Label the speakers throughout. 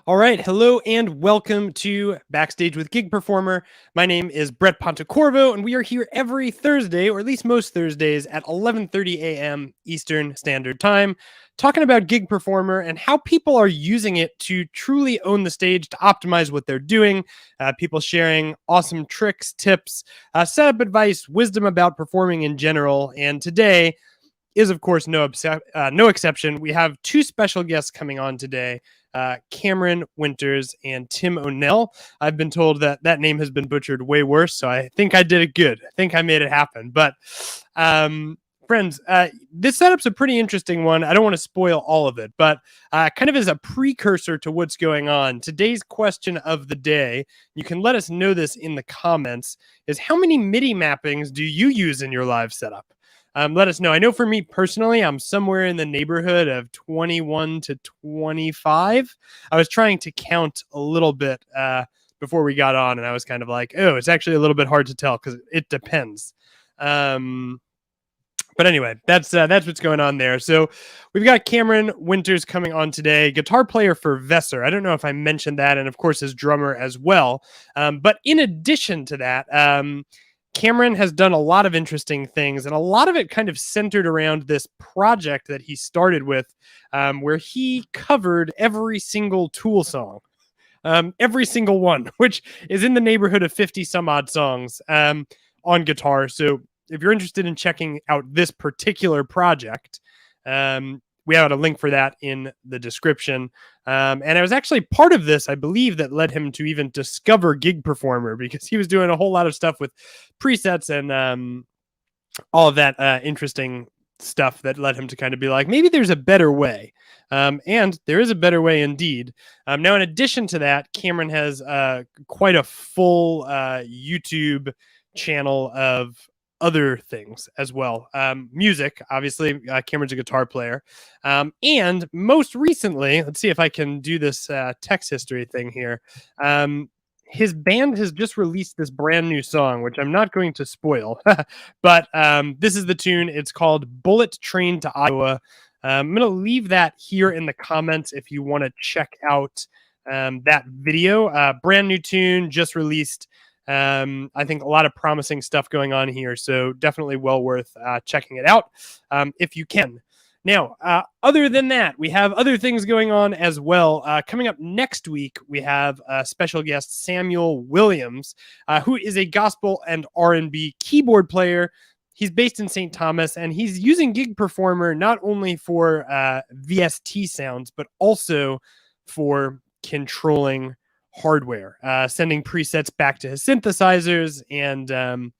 Speaker 1: All right. Hello and welcome to Backstage with Gig Performer. My name is Brett Pontecorvo, and we are here every Thursday, or at least most Thursdays, at 11:30 a.m. Eastern Standard Time, talking about Gig Performer and how people are using it to truly own the stage, to optimize what they're doing. People sharing awesome tricks, tips, setup advice, wisdom about performing in general. And today is, of course, no exception. We have two special guests coming on today, Cameron Winters and Tim O'Neill. I've been told that that name has been butchered way worse, so I think I did it good. I think I made it happen. But friends, this setup's a pretty interesting one. I don't want to spoil all of it, but kind of as a precursor to what's going on, today's question of the day, you can let us know this in the comments, is how many MIDI mappings do you use in your live setup? Let us know. I know for me personally, I'm somewhere in the neighborhood of 21 to 25. I was trying to count a little bit before we got on, and I was kind of like, oh, it's actually a little bit hard to tell because it depends. But anyway, that's what's going on there. So we've got Cameron Winters coming on today, guitar player for Vesser. I don't know if I mentioned that, and of course his drummer as well. But in addition to that, Cameron has done a lot of interesting things, and a lot of it kind of centered around this project that he started with, where he covered every single Tool song, every single one, which is in the neighborhood of 50 some odd songs on guitar. So if you're interested in checking out this particular project, we have a link for that in the description. And it was actually part of this, I believe, that led him to even discover Gig Performer, because he was doing a whole lot of stuff with presets and all of that interesting stuff that led him to kind of be like, maybe there's a better way. And there is a better way indeed. Now, in addition to that, Cameron has quite a full YouTube channel of other things as well. Music, obviously, Cameron's a guitar player. And most recently, let's see if I can do this text history thing here. His band has just released this brand new song, which I'm not going to spoil, but this is the tune. It's called Bullet Train to Iowa. I'm going to leave that here in the comments if you want to check out that video. Brand new tune, just released. I think a lot of promising stuff going on here, so definitely well worth checking it out if you can. Now, other than that, we have other things going on as well. Coming up next week, we have special guest Samuel Williams, who is a gospel and R&B keyboard player. He's based in St. Thomas, and he's using Gig Performer not only for VST sounds, but also for controlling hardware, sending presets back to his synthesizers and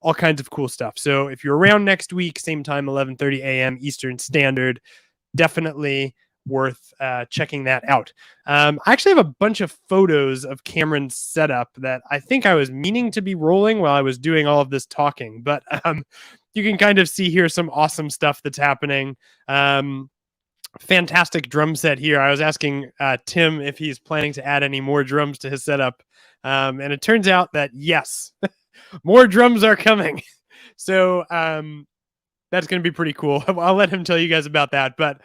Speaker 1: all kinds of cool stuff. So if you're around next week, same time, 11:30 a.m. Eastern Standard, definitely worth checking that out. I actually have a bunch of photos of Cameron's setup that I think I was meaning to be rolling while I was doing all of this talking, but you can kind of see here some awesome stuff that's happening. Fantastic drum set here. I was asking Tim if he's planning to add any more drums to his setup. And it turns out that yes, more drums are coming. So that's going to be pretty cool. I'll let him tell you guys about that. But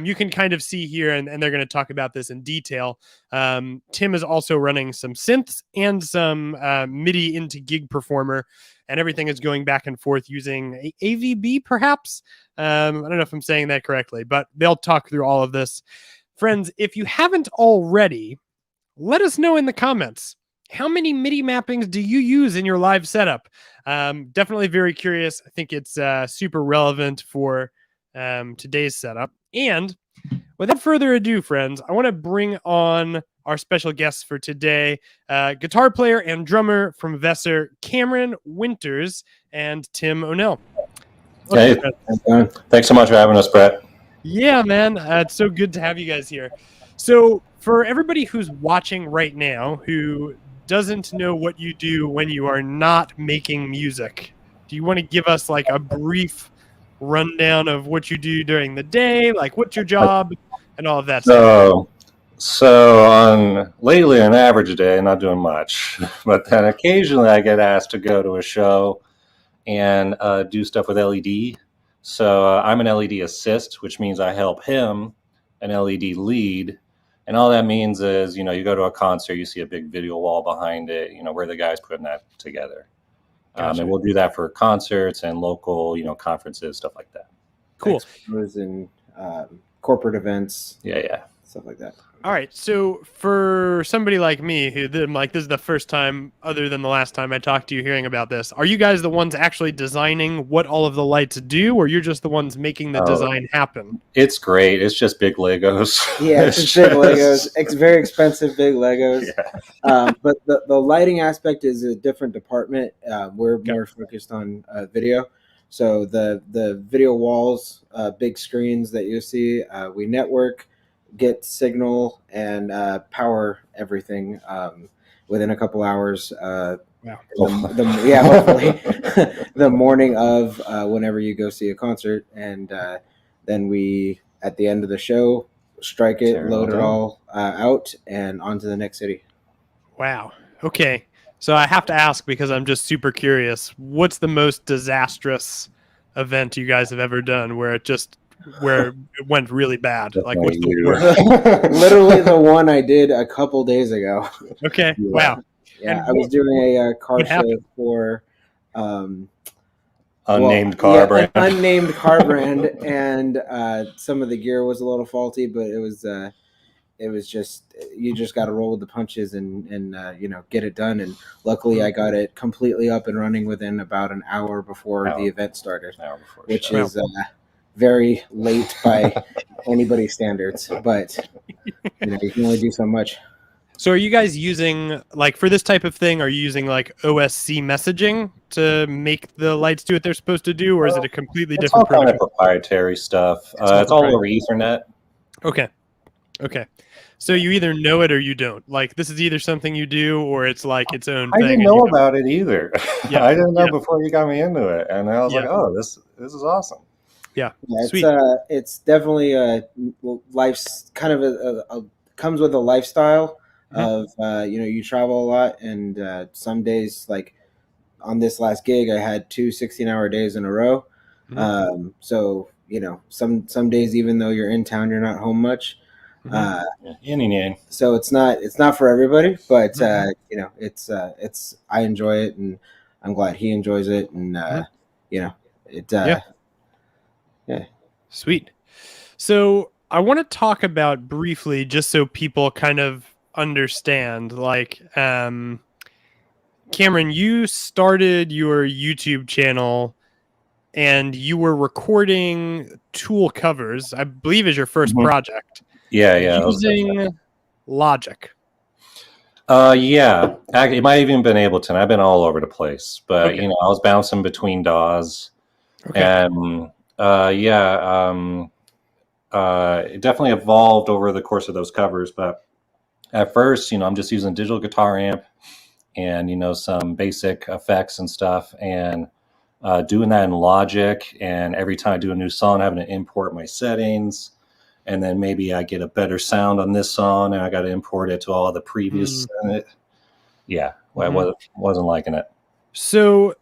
Speaker 1: you can kind of see here, and they're going to talk about this in detail. Tim is also running some synths and some MIDI into Gig Performer, and everything is going back and forth using AVB, perhaps. I don't know if I'm saying that correctly, but they'll talk through all of this. Friends, if you haven't already, let us know in the comments. How many MIDI mappings do you use in your live setup? Definitely very curious. I think it's super relevant for today's setup. And without further ado, friends, I want to bring on our special guests for today, guitar player and drummer from Vesser, Cameron Winters and Tim O'Neill.
Speaker 2: Hey, thanks so much for having us, Brett.
Speaker 1: Yeah, man. It's so good to have you guys here. So for everybody who's watching right now who doesn't know what you do when you are not making music, do you want to give us like a brief rundown of what you do during the day? Like, what's your job and all of that stuff?
Speaker 2: So on lately, an average day, not doing much, but then occasionally I get asked to go to a show and do stuff with LED. So I'm an LED assist, which means I help him, an LED lead, And all that means is, you go to a concert, you see a big video wall behind it, where the guy's putting that together.
Speaker 1: Gotcha.
Speaker 2: And we'll do that for concerts and local, conferences, stuff like that.
Speaker 1: Cool.
Speaker 3: Expos and corporate events.
Speaker 2: Yeah.
Speaker 3: Stuff like that.
Speaker 1: All right. So for somebody like me who this is the first time, other than the last time I talked to you, hearing about this, are you guys the ones actually designing what all of the lights do, or you're just the ones making the design happen?
Speaker 2: It's great. It's just big Legos.
Speaker 3: Yeah, it's just big Legos. It's very expensive big Legos.
Speaker 2: Yeah.
Speaker 3: But the lighting aspect is a different department. We're more focused on video. So the video walls, big screens that you see, we network, get signal, and power everything within a couple hours. Hopefully the morning of whenever you go see a concert, and then we at the end of the show strike it, load it all out, and on to the next city.
Speaker 1: Wow. Okay. So I have to ask, because I'm just super curious, what's the most disastrous event you guys have ever done where it went really bad? Like, what's the worst?
Speaker 3: Literally the one I did a couple days ago.
Speaker 1: Okay.
Speaker 3: Yeah.
Speaker 1: Wow.
Speaker 3: Yeah, I was doing a car show for
Speaker 2: unnamed car brand.
Speaker 3: An unnamed car brand, and some of the gear was a little faulty, but it was just, you just got to roll with the punches and get it done. And luckily, I got it completely up and running within about an hour before the event started, which is very late by anybody's standards. But you can only do so much.
Speaker 1: So are you guys using, like, for this type of thing, are you using like OSC messaging to make the lights do what they're supposed to do, or is it a completely different
Speaker 2: protocol? It's all kind of proprietary stuff. It's all over Ethernet.
Speaker 1: Okay. So you either know it or you don't. Like, this is either something you do, or it's like its own thing.
Speaker 2: I didn't know about it either. I didn't know before you got me into it, and I was like, "Oh, this is awesome."
Speaker 1: Yeah,
Speaker 3: sweet. It's definitely life's kind of a comes with a lifestyle of you travel a lot, and some days, like on this last gig, I had 2 16-hour days in a row. So some days, even though you're in town, you're not home much. So it's not for everybody, but it's I enjoy it, and I'm glad he enjoys it, and
Speaker 1: Sweet. So I want to talk about briefly, just so people kind of understand, like, Cameron, you started your YouTube channel and you were recording Tool covers, I believe, is your first project.
Speaker 2: Yeah.
Speaker 1: Using Logic.
Speaker 2: Yeah. It might have even been Ableton. I've been all over the place, but I was bouncing between DAWs, and it definitely evolved over the course of those covers. But at first, I'm just using digital guitar amp and some basic effects and stuff, and doing that in Logic. And every time I do a new song, having to import my settings. And then maybe I get a better sound on this song, and I got to import it to all the previous. I wasn't liking it.
Speaker 1: So,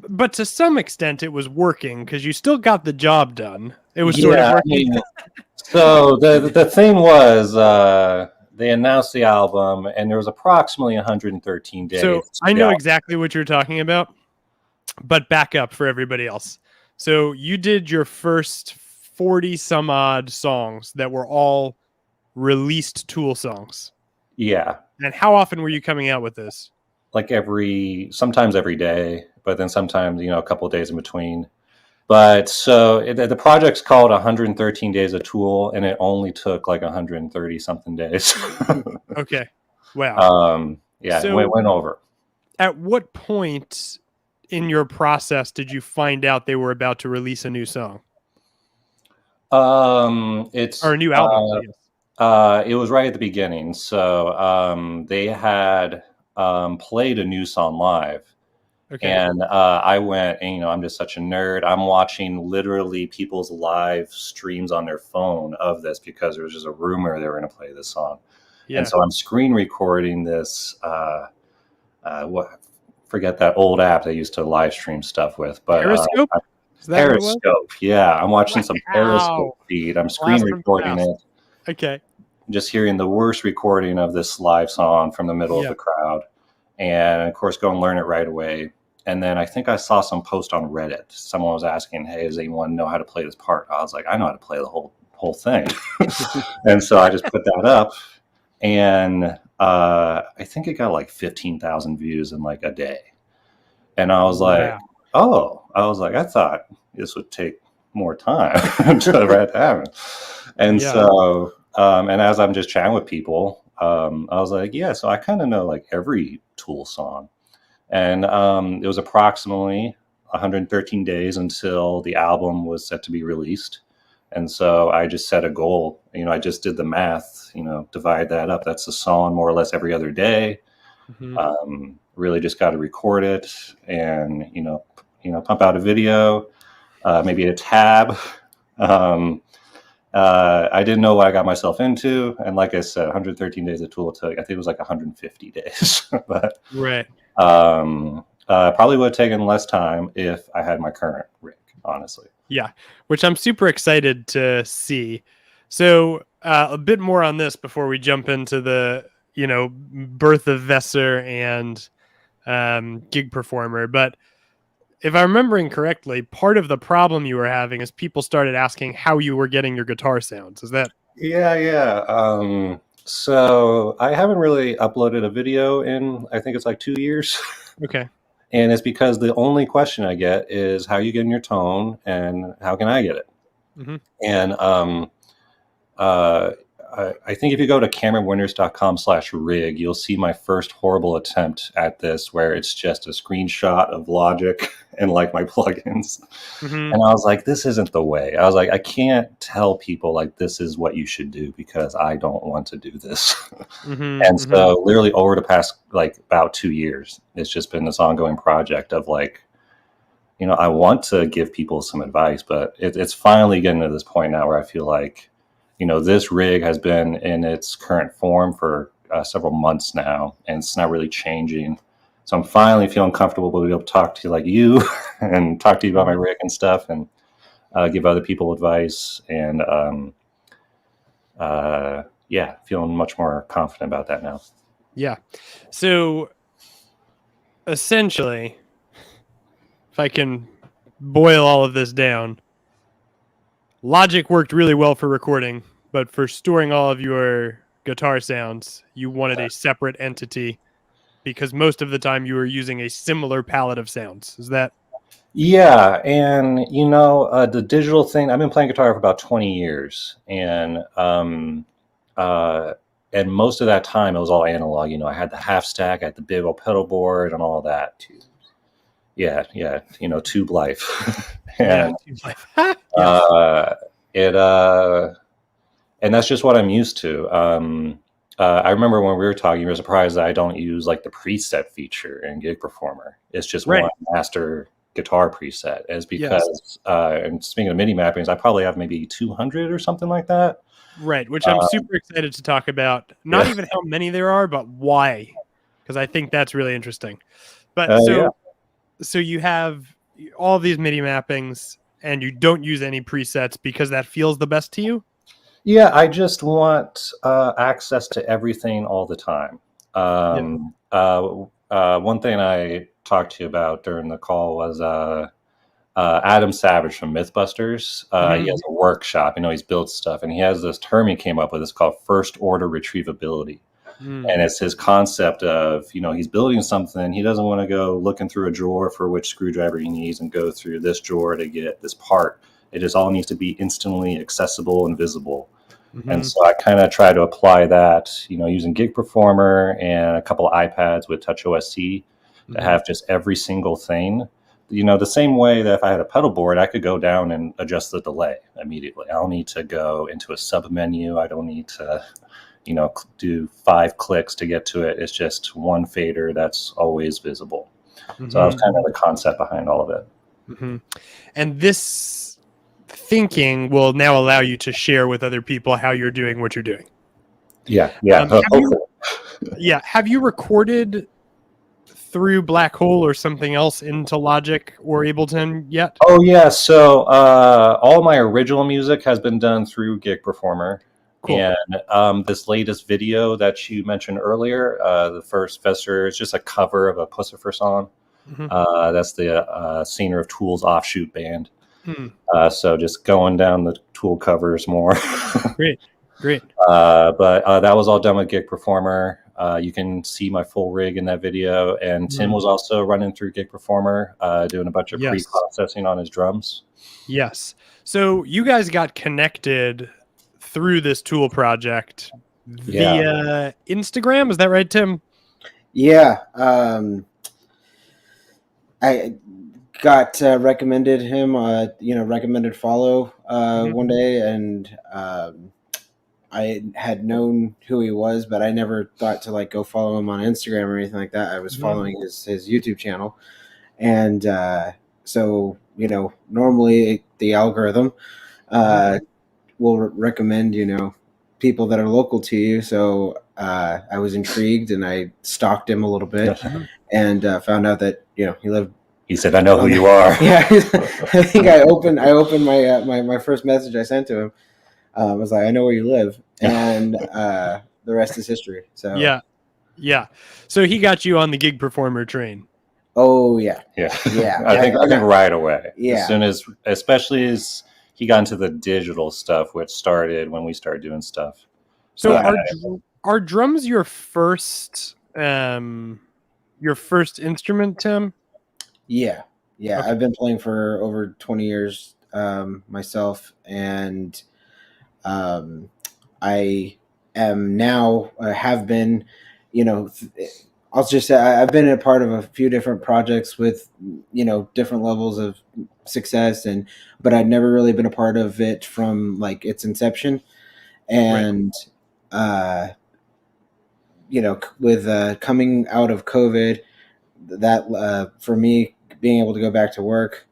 Speaker 1: but to some extent, it was working because you still got the job done. It was sort of working.
Speaker 2: So the thing was, they announced the album, and there was approximately 113 days.
Speaker 1: So I know exactly what you're talking about, but back up for everybody else. So you did your first 40 some odd songs that were all released Tool songs.
Speaker 2: Yeah.
Speaker 1: And how often were you coming out with this?
Speaker 2: Like sometimes every day, but then sometimes, a couple of days in between. But so the project's called 113 Days of Tool, and it only took like 130 something days.
Speaker 1: Okay. Wow.
Speaker 2: So it went over.
Speaker 1: At what point in your process did you find out they were about to release a new song?
Speaker 2: It's
Speaker 1: or a new album.
Speaker 2: It was right at the beginning. So they had played a new song live. Okay. And I went, and I'm just such a nerd. I'm watching literally people's live streams on their phone of this because there was just a rumor they were going to play this song. Yeah. And so I'm screen recording this. Forget that old app they used to live stream stuff with, but
Speaker 1: Periscope.
Speaker 2: Periscope, yeah. I'm watching some Periscope feed. I'm screen recording it.
Speaker 1: Okay.
Speaker 2: just hearing the worst recording of this live song from the middle of the crowd, and of course go and learn it right away. And then I think I saw some post on Reddit. Someone was asking, "Hey, does anyone know how to play this part?" I was like, "I know how to play the whole thing," and so I just put that up, and I think it got like 15,000 views in like a day. And I was like, I thought this would take more time to write that. And so, and as I'm just chatting with people, I was like, so I kind of know like every Tool song. And it was approximately 113 days until the album was set to be released. And so I just set a goal. I just did the math, divide that up. That's a song more or less every other day. Really just got to record it and, pump out a video, maybe a tab. I didn't know what I got myself into. And like I said, 113 days of Tool took, I think it was like 150 days. But probably would have taken less time if I had my current rig, honestly.
Speaker 1: Yeah, which I'm super excited to see. So a bit more on this before we jump into the, birth of Vesser and Gig Performer. But if I'm remembering correctly, part of the problem you were having is people started asking how you were getting your guitar sounds. Is that?
Speaker 2: Yeah. So I haven't really uploaded a video in, I think it's like 2 years.
Speaker 1: Okay.
Speaker 2: And it's because the only question I get is how you getting your tone and how can I get it? And I think if you go to CameronWinters.com/rig, you'll see my first horrible attempt at this, where it's just a screenshot of Logic and like my plugins. And I was like, this isn't the way. I was like, I can't tell people like this is what you should do because I don't want to do this. So literally over the past like about 2 years, it's just been this ongoing project of like, I want to give people some advice, but it's finally getting to this point now where I feel like, this rig has been in its current form for several months now, and it's not really changing. So I'm finally feeling comfortable to be able to talk to you like you and talk to you about my rig and stuff and give other people advice. And feeling much more confident about that now.
Speaker 1: Yeah. So essentially, if I can boil all of this down, Logic worked really well for recording, but for storing all of your guitar sounds, you wanted a separate entity because most of the time you were using a similar palette of sounds. Is that?
Speaker 2: Yeah. And, the digital thing, I've been playing guitar for about 20 years. And most of that time it was all analog. I had the half stack, I had the big old pedal board and all that. Yeah. Tube life. And
Speaker 1: Tube life.
Speaker 2: And that's just what I'm used to. I remember when we were talking, you were surprised that I don't use like the preset feature in Gig Performer. It's just one master guitar preset. Is because, and speaking of MIDI mappings, I probably have maybe 200 or something like that.
Speaker 1: Right, which I'm super excited to talk about. Not even how many there are, but why, because I think that's really interesting. But so you have all of these MIDI mappings, and you don't use any presets because that feels the best to you?
Speaker 2: Yeah, I just want access to everything all the time. One thing I talked to you about during the call was Adam Savage from Mythbusters. He has a workshop. He's built stuff, and he has this term he came up with. It's called first order retrievability. And it's his concept of, he's building something. He doesn't want to go looking through a drawer for which screwdriver he needs and go through this drawer to get this part. It just all needs to be instantly accessible and visible. And so I kind of try to apply that, using Gig Performer and a couple of iPads with TouchOSC to have just every single thing. The same way that if I had a pedal board, I could go down and adjust the delay immediately. I don't need to go into a sub menu. I don't need to do 5 clicks to get to it. It's just one fader that's always visible. So that was kind of the concept behind all of it.
Speaker 1: And this thinking will now allow you to share with other people how you're doing what you're doing.
Speaker 2: Yeah.
Speaker 1: Have you recorded through Black Hole or something else into Logic or Ableton yet?
Speaker 2: Oh, yeah. So all my original music has been done through Gig Performer.
Speaker 1: Cool.
Speaker 2: And this latest video that you mentioned earlier, the first Vesser, is just a cover of a Pussifer song. That's the Senior of Tool's offshoot band. So just going down the Tool covers more.
Speaker 1: Great.
Speaker 2: But that was all done with Gig Performer. You can see my full rig in that video. And Tim was also running through Gig Performer, doing a bunch of pre-processing on his drums.
Speaker 1: Yes. So you guys got connected through this Tool project via Instagram. Is that right, Tim?
Speaker 3: Yeah. I got recommended him, recommended follow one day, and I had known who he was, but I never thought to like go follow him on Instagram or anything like that. I was following his YouTube channel, and so normally the algorithm will recommend people that are local to you. So I was intrigued, and I stalked him a little bit, and found out that he lived.
Speaker 2: He said, "I know who you are."
Speaker 3: Yeah, I think I opened my first message I sent to him. I was like, "I know where you live," and the rest is history. So
Speaker 1: yeah. So he got you on the Gig Performer train.
Speaker 3: Oh yeah.
Speaker 2: I think right away.
Speaker 3: Yeah.
Speaker 2: As soon as, especially as he got into the digital stuff, which started when we started doing stuff.
Speaker 1: So are drums your first instrument, Tim?
Speaker 3: Yeah.
Speaker 1: Okay.
Speaker 3: I've been playing for over 20 years myself, and I am now have been, I'll just say I've been a part of a few different projects with different levels of success, but I'd never really been a part of it from like its inception, and with coming out of COVID, that for me being able to go back to work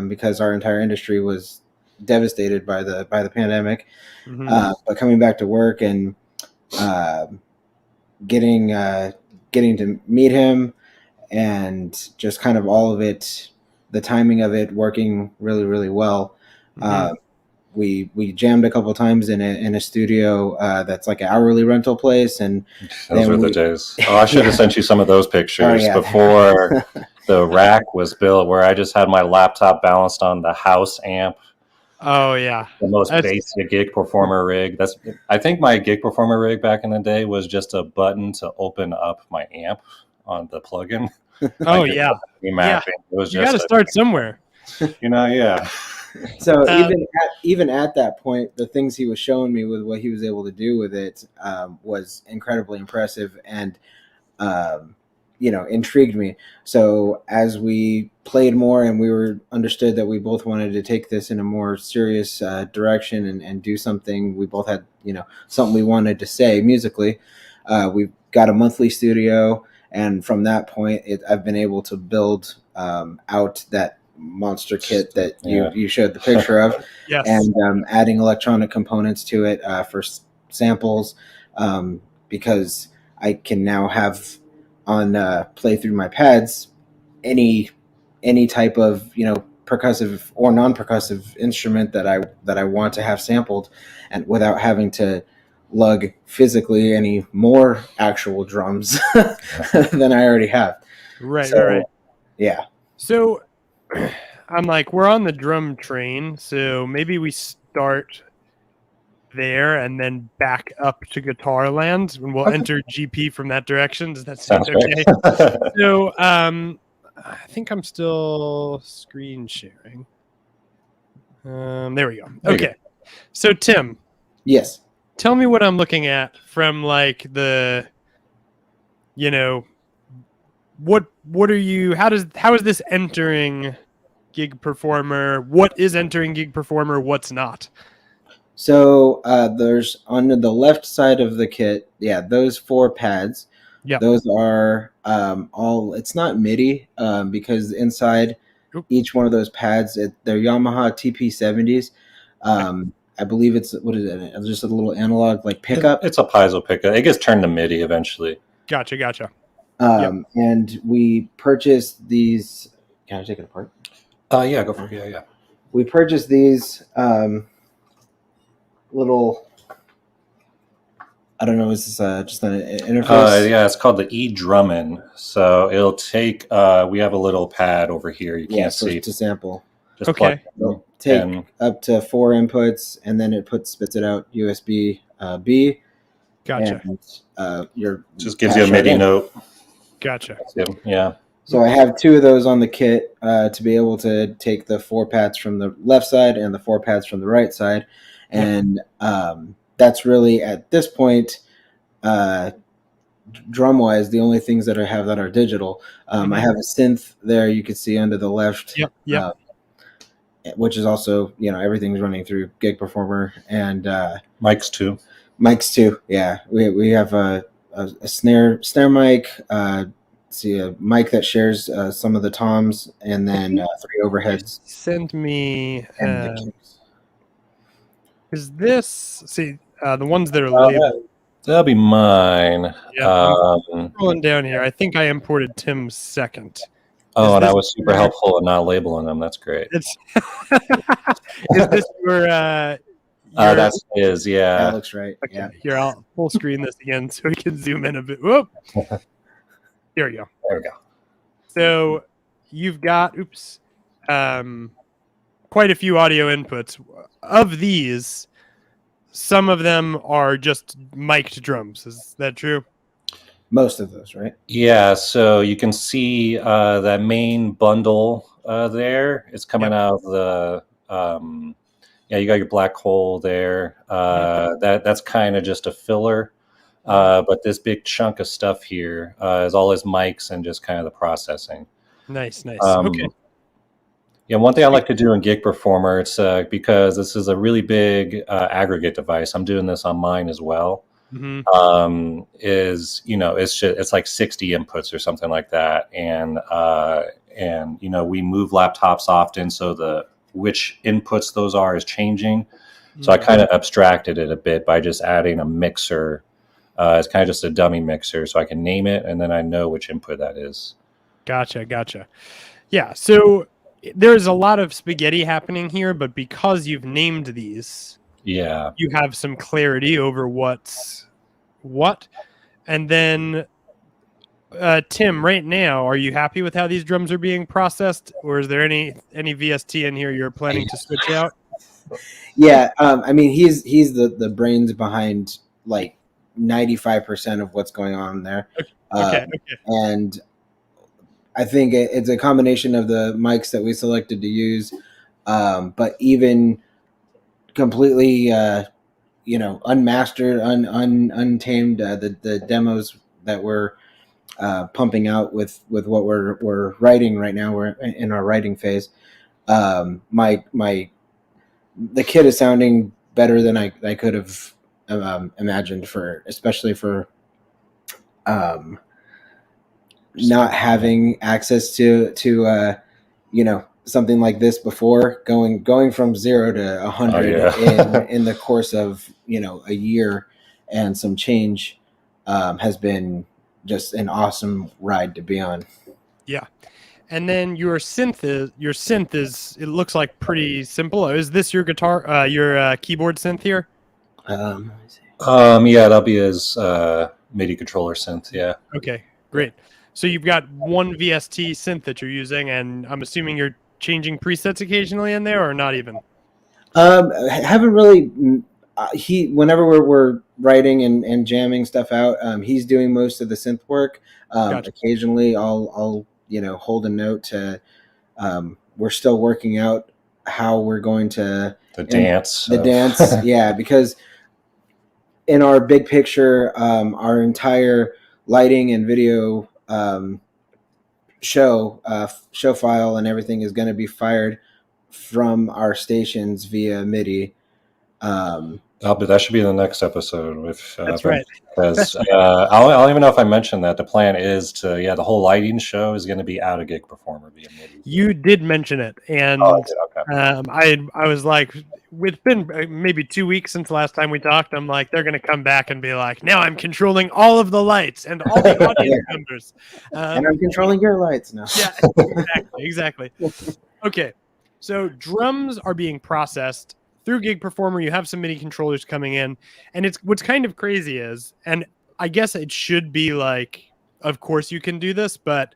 Speaker 3: because our entire industry was devastated by the pandemic, but coming back to work and getting to meet him, and just kind of all of it, the timing of it working really, really well. We jammed a couple of times in a studio that's like an hourly rental place, and
Speaker 2: those were the days. I should have sent you some of those pictures before the rack was built, where I just had my laptop balanced on the house amp.
Speaker 1: Oh yeah,
Speaker 2: the most basic Gig Performer rig. I think my Gig Performer rig back in the day was just a button to open up my amp on the plugin.
Speaker 1: Oh yeah.
Speaker 2: It was
Speaker 1: you got to start somewhere.
Speaker 3: So even at that point, the things he was showing me with what he was able to do with it was incredibly impressive, and intrigued me. So as we played more, and we understood that we both wanted to take this in a more serious direction and do something, we both had something we wanted to say musically. We got a monthly studio, and from that point, I've been able to build out that monster kit that you showed the picture of, and adding electronic components to it for samples, because I can now have on play through my pads any type of percussive or non-percussive instrument that I want to have sampled, and without having to lug physically any more actual drums than I already have.
Speaker 1: Right.
Speaker 3: Yeah.
Speaker 1: So I'm like, we're on the drum train, so maybe we start there and then back up to guitar land, and we'll enter GP from that direction. Does that sound okay? So I think I'm still screen sharing. There we go. Okay. So Tim.
Speaker 3: Yes.
Speaker 1: Tell me what I'm looking at from like the, what are you, how is this entering Gig Performer? What is entering Gig Performer? What's not?
Speaker 3: So there's on the left side of the kit, those 4 pads. Yeah. Those are all, it's not MIDI because inside each one of those pads, they're Yamaha TP70s. I believe it's, what is it? It's just a little analog like pickup.
Speaker 2: It's a piezo pickup. It gets turned to MIDI eventually.
Speaker 1: Gotcha.
Speaker 3: And we purchased these. Can I take it apart?
Speaker 2: Yeah, go for it. Yeah.
Speaker 3: We purchased these little I don't know. Is this just an interface?
Speaker 2: Yeah, it's called the eDrummin. So it'll take. We have a little pad over here. You can't see.
Speaker 3: To sample.
Speaker 2: Just
Speaker 1: Okay.
Speaker 2: plug
Speaker 3: Take
Speaker 2: and
Speaker 3: up to 4 inputs, and then it spits it out USB B.
Speaker 1: Gotcha.
Speaker 3: And your
Speaker 2: just gives you a MIDI note.
Speaker 1: Gotcha.
Speaker 2: Yeah.
Speaker 3: So I have 2 of those on the kit to be able to take the 4 pads from the left side and the 4 pads from the right side, and that's really at this point, drum wise, the only things that I have that are digital. I have a synth there. You can see under the left.
Speaker 1: Yep.
Speaker 3: Which is also, everything's running through Gig Performer, and
Speaker 2: Mics too.
Speaker 3: Yeah, we have a snare mic. See a mic that shares some of the toms, and then 3 overheads.
Speaker 1: Send me.
Speaker 3: And
Speaker 1: Is this the ones that are labeled?
Speaker 2: That'll be mine.
Speaker 1: Yeah, I'm scrolling down here. I think I imported Tim's second.
Speaker 2: Oh, and I was super helpful in not labeling them. That's great.
Speaker 1: Is this your?
Speaker 3: That
Speaker 2: yeah.
Speaker 3: looks right.
Speaker 1: Okay,
Speaker 3: Yeah.
Speaker 1: here, I'll full screen this again so we can zoom in a bit. Whoop. Here we go.
Speaker 2: There we go.
Speaker 1: So you've got quite a few audio inputs. Of these, some of them are just mic'd drums. Is that true?
Speaker 3: Most of those, right?
Speaker 2: Yeah, so you can see that main bundle there. It's coming out of the you got your black hole there. That's kind of just a filler. But this big chunk of stuff here is all his mics and just kind of the processing.
Speaker 1: Nice. Okay.
Speaker 2: Yeah, one thing I like to do in Gig Performer, it's because this is a really big aggregate device. I'm doing this on mine as well.
Speaker 1: Mm-hmm.
Speaker 2: It's like 60 inputs or something like that, and we move laptops often, so which inputs those are is changing. So I kind of abstracted it a bit by just adding a mixer. It's kind of just a dummy mixer, so I can name it, and then I know which input that is.
Speaker 1: Gotcha. Yeah, so there's a lot of spaghetti happening here, but because you've named these, you have some clarity over what's what. And then, Tim, right now, are you happy with how these drums are being processed, or is there any VST in here you're planning to switch out?
Speaker 3: Yeah, I mean, he's the brains behind like 95% of what's going on there.
Speaker 1: Okay.
Speaker 3: And I think it's a combination of the mics that we selected to use, but even completely, unmastered, untamed, the demos that we're pumping out with what we're writing right now. We're in our writing phase. The kit is sounding better than I could have imagined, especially for not having access to something like this before, going from 0 to 100 in the course of a year and some change has been just an awesome ride to be on.
Speaker 1: Yeah. And then your synth is it looks like pretty simple. Is this your guitar your keyboard synth here?
Speaker 3: Let me see.
Speaker 2: That'll be his MIDI controller synth. Yeah.
Speaker 1: Okay, great. So you've got one VST synth that you're using, and I'm assuming you're changing presets occasionally in there, or not even?
Speaker 3: I haven't really. Whenever we're writing and jamming stuff out, he's doing most of the synth work.
Speaker 1: Gotcha.
Speaker 3: Occasionally, I'll hold a note to. We're still working out how we're going to
Speaker 2: dance.
Speaker 3: Yeah, because in our big picture, our entire lighting and video show file and everything is going to be fired from our stations via MIDI.
Speaker 2: That should be the next episode.
Speaker 1: That's right.
Speaker 2: Because I don't even know if I mentioned that. The plan is the whole lighting show is going to be out of Gig Performer via MIDI.
Speaker 1: You did mention it, and
Speaker 2: okay.
Speaker 1: I was like, it's been maybe 2 weeks since the last time we talked. I'm like, they're going to come back and be like, now I'm controlling all of the lights and all the audience members.
Speaker 3: And I'm controlling your lights now.
Speaker 1: Yeah, exactly. Okay, so drums are being processed through Gig Performer, you have some MIDI controllers coming in, and it's what's kind of crazy is, and I guess it should be like, of course you can do this, but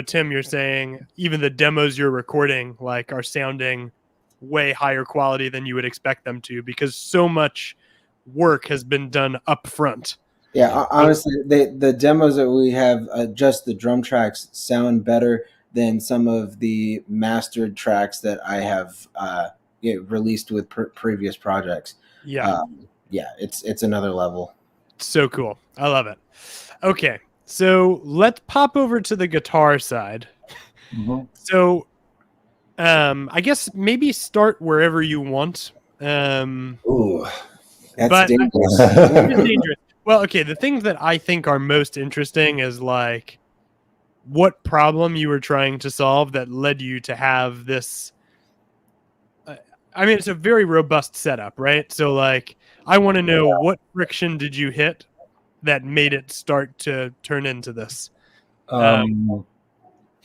Speaker 1: Tim, you're saying even the demos you're recording like are sounding way higher quality than you would expect them to because so much work has been done up front.
Speaker 3: Yeah, honestly, the demos that we have, just the drum tracks sound better than some of the mastered tracks that I have released with previous projects.
Speaker 1: Yeah,
Speaker 3: it's another level.
Speaker 1: So cool. I love it. Okay, so let's pop over to the guitar side.
Speaker 2: Mm-hmm.
Speaker 1: So, I guess maybe start wherever you want.
Speaker 3: Ooh, that's
Speaker 1: but
Speaker 3: dangerous.
Speaker 1: It's dangerous. Well, okay, the things that I think are most interesting is like what problem you were trying to solve that led you to have this. I mean, it's a very robust setup, right? So, like, I want to know what friction did you hit that made it start to turn into this?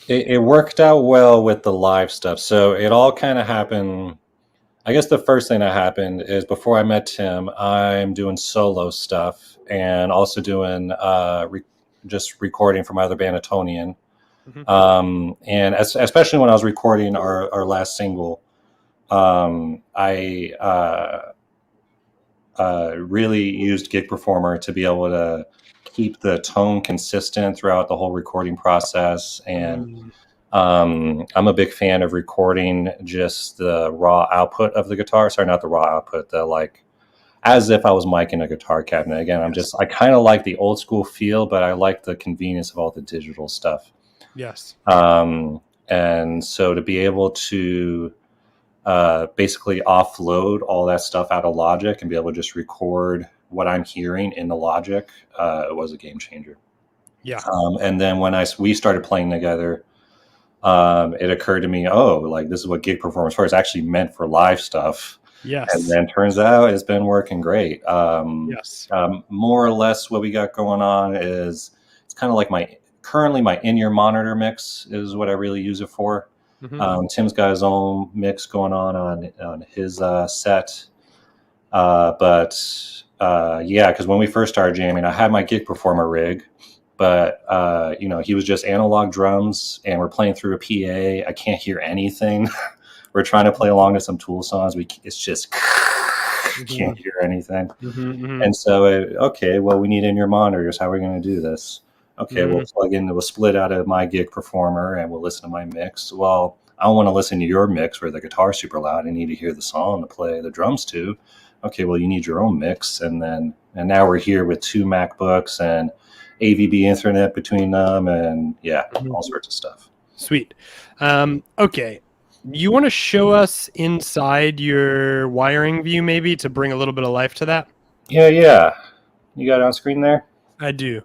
Speaker 2: It worked out well with the live stuff. So it all kind of happened. I guess the first thing that happened is before I met Tim, I'm doing solo stuff and also doing just recording for my other band, Atonian.
Speaker 1: Mm-hmm.
Speaker 2: And especially when I was recording our last single, I really used Gig Performer to be able to keep the tone consistent throughout the whole recording process. And I'm a big fan of recording just the raw output of the guitar. Sorry, not the raw output, the like as if I was micing a guitar cabinet. Again, I kind of like the old school feel, but I like the convenience of all the digital stuff.
Speaker 1: Yes.
Speaker 2: And so to be able to basically offload all that stuff out of Logic and be able to just record what I'm hearing in the Logic, it was a game changer.
Speaker 1: Yeah.
Speaker 2: And then when we started playing together, it occurred to me, like this is what Gig Performance for is actually meant for live stuff.
Speaker 1: Yes.
Speaker 2: And then turns out it's been working great.
Speaker 1: Yes.
Speaker 2: More or less what we got going on is it's kind of like currently my in-ear monitor mix is what I really use it for.
Speaker 1: Mm-hmm.
Speaker 2: Tim's got his own mix going on his set. Because when we first started jamming, I had my Gig Performer rig, but he was just analog drums and we're playing through a PA. I can't hear anything. We're trying to play along to some Tool songs. It's just can't hear anything.
Speaker 1: Mm-hmm.
Speaker 2: And so, we need in-ear monitors. How are we going to do this? Okay, we'll plug into a split out of my Gig Performer and we'll listen to my mix. Well, I don't want to listen to your mix where the guitar's super loud. I need to hear the song to play the drums to. Okay, well, you need your own mix. And now we're here with 2 MacBooks and AVB Ethernet between them and all sorts of stuff.
Speaker 1: Sweet. Okay. You want to show us inside your wiring view maybe to bring a little bit of life to that?
Speaker 2: Yeah. You got it on screen there?
Speaker 1: I do.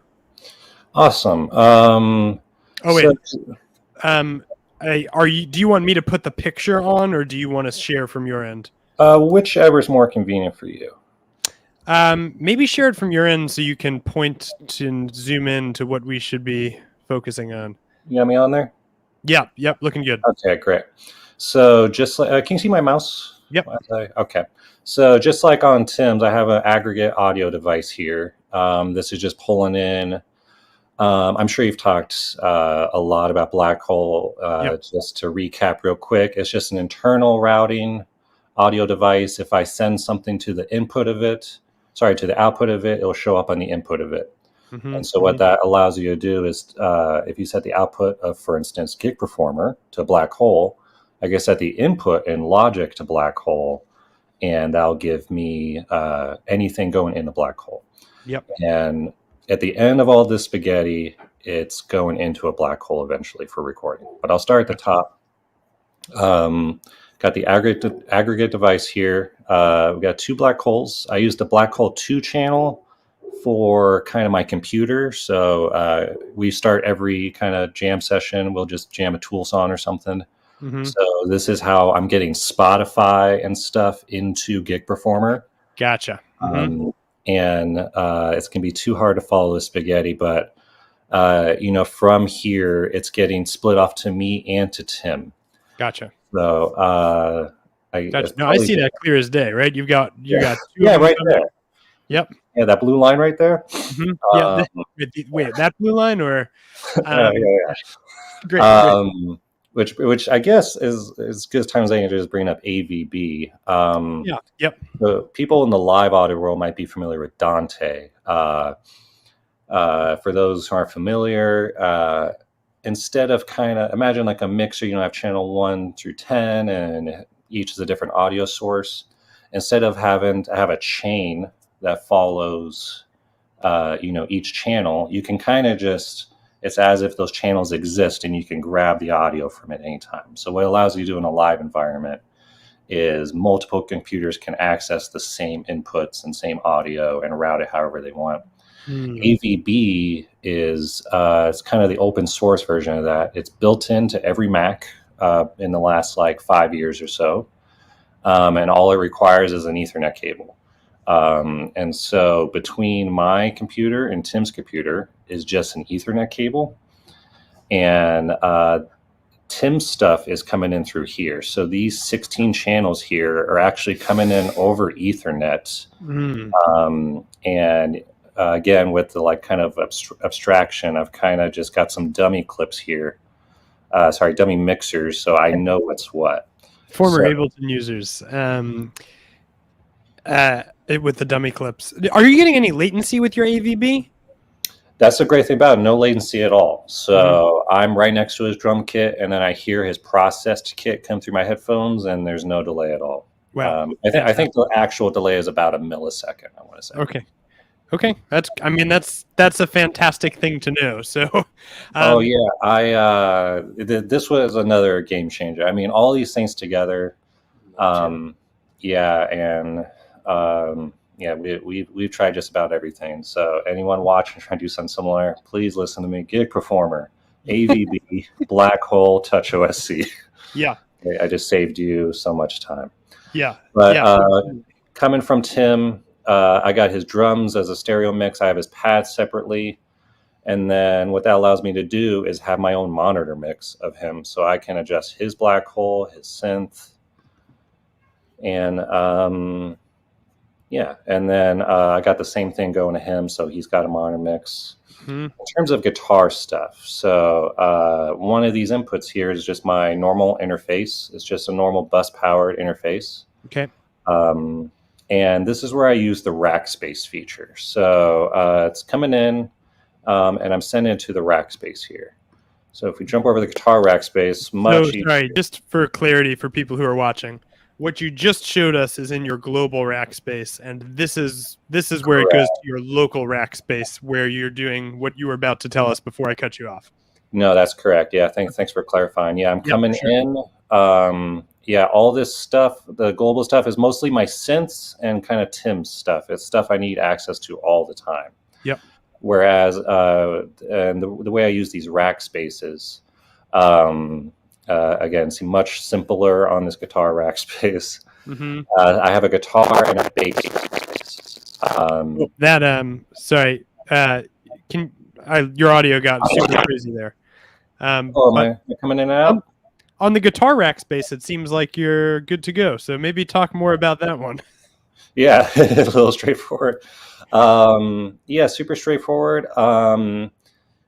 Speaker 2: Awesome.
Speaker 1: Do you want me to put the picture on or do you want to share from your end?
Speaker 2: Whichever is more convenient for you.
Speaker 1: Maybe share it from your end so you can point to and zoom in to what we should be focusing on.
Speaker 2: You got me on there?
Speaker 1: Yep, looking good.
Speaker 2: Okay, great. So just like, can you see my mouse?
Speaker 1: Yep.
Speaker 2: Okay. So just like on Tim's, I have an aggregate audio device here. This is just pulling in. I'm sure you've talked a lot about Black Hole. Just to recap real quick, it's just an internal routing audio device. If I send something to the output of it, it'll show up on the input of it. Mm-hmm. And so what that allows you to do is if you set the output of, for instance, Gig Performer to Black Hole, I can set the input in Logic to Black Hole, and that'll give me anything going in the Black Hole.
Speaker 1: Yep.
Speaker 2: And at the end of all this spaghetti, it's going into a Black Hole eventually for recording. But I'll start at the top. Got the aggregate device here. We've got 2 Black Holes. I use the Black Hole 2 channel for kind of my computer. So we start every kind of jam session. We'll just jam a Tool song or something. Mm-hmm. So this is how I'm getting Spotify and stuff into Gig Performer.
Speaker 1: Gotcha. Mm-hmm.
Speaker 2: And it's going to be too hard to follow the spaghetti, but from here, it's getting split off to me and to Tim.
Speaker 1: Gotcha.
Speaker 2: So
Speaker 1: Gotcha. No, I see that clear as day, right? You got two of them
Speaker 2: right
Speaker 1: coming.
Speaker 2: there.
Speaker 1: Yep.
Speaker 2: Yeah, that blue line right there.
Speaker 1: Yeah. Wait, that blue line or
Speaker 2: Yeah.
Speaker 1: great.
Speaker 2: Which I guess is good as time as I can just bring up AVB.
Speaker 1: Yeah. Yep.
Speaker 2: The people in the live audio world might be familiar with Dante. For those who aren't familiar, instead of kind of imagine like a mixer, you know, have channel 1 through 10, and each is a different audio source. Instead of having to have a chain that follows, you know, each channel, you can kind of just, it's as if those channels exist and you can grab the audio from it anytime. So what it allows you to do in a live environment is multiple computers can access the same inputs and same audio and route it however they want. AVB is it's kind of the open source version of that. It's built into every Mac in the last like 5 years or so. And all it requires is an Ethernet cable. And so between my computer and Tim's computer is just an Ethernet cable. And Tim's stuff is coming in through here. So these 16 channels here are actually coming in over Ethernet. And again, with the like kind of abstraction, I've kind of just got some dummy clips here. Dummy mixers. So I know what's what.
Speaker 1: Former Ableton users. With the dummy clips. Are you getting any latency with your AVB?
Speaker 2: That's the great thing about it. No latency at all. So I'm right next to his drum kit, and then I hear his processed kit come through my headphones, and there's no delay at all.
Speaker 1: Wow.
Speaker 2: I think the actual delay is about a millisecond, I want to say.
Speaker 1: Okay. That's a fantastic thing to know. So
Speaker 2: this was another game changer. I mean, all these things together. We've tried just about everything. So anyone watching trying to do something similar, please listen to me. Gig Performer, AVB, Black Hole, Touch OSC.
Speaker 1: Yeah.
Speaker 2: I just saved you so much time.
Speaker 1: Yeah.
Speaker 2: But coming from Tim, I got his drums as a stereo mix. I have his pads separately. And then what that allows me to do is have my own monitor mix of him. So I can adjust his Black Hole, his synth. And and then I got the same thing going to him, so he's got a monitor mix. In terms of guitar stuff, so one of these inputs here is just my normal interface. It's just a normal bus-powered interface.
Speaker 1: Okay.
Speaker 2: And this is where I use the rack space feature. So it's coming in, and I'm sending it to the rack space here. So if we jump over the guitar rack space,
Speaker 1: just for clarity for people who are watching. What you just showed us is in your global rack space, and this is where it goes to your local rack space, where you're doing what you were about to tell us before I cut you off.
Speaker 2: No, that's correct. Yeah, thanks for clarifying. Yeah, I'm coming in. All this stuff, the global stuff, is mostly my synths and kind of Tim's stuff. It's stuff I need access to all the time.
Speaker 1: Yep.
Speaker 2: Whereas, and the way I use these rack spaces. Again, see much simpler on this guitar rack space. I have a guitar and a bass.
Speaker 1: Your audio got super crazy there.
Speaker 2: Am I coming in and out?
Speaker 1: On the guitar rack space, it seems like you're good to go. So maybe talk more about that one.
Speaker 2: Yeah, a little straightforward. Super straightforward.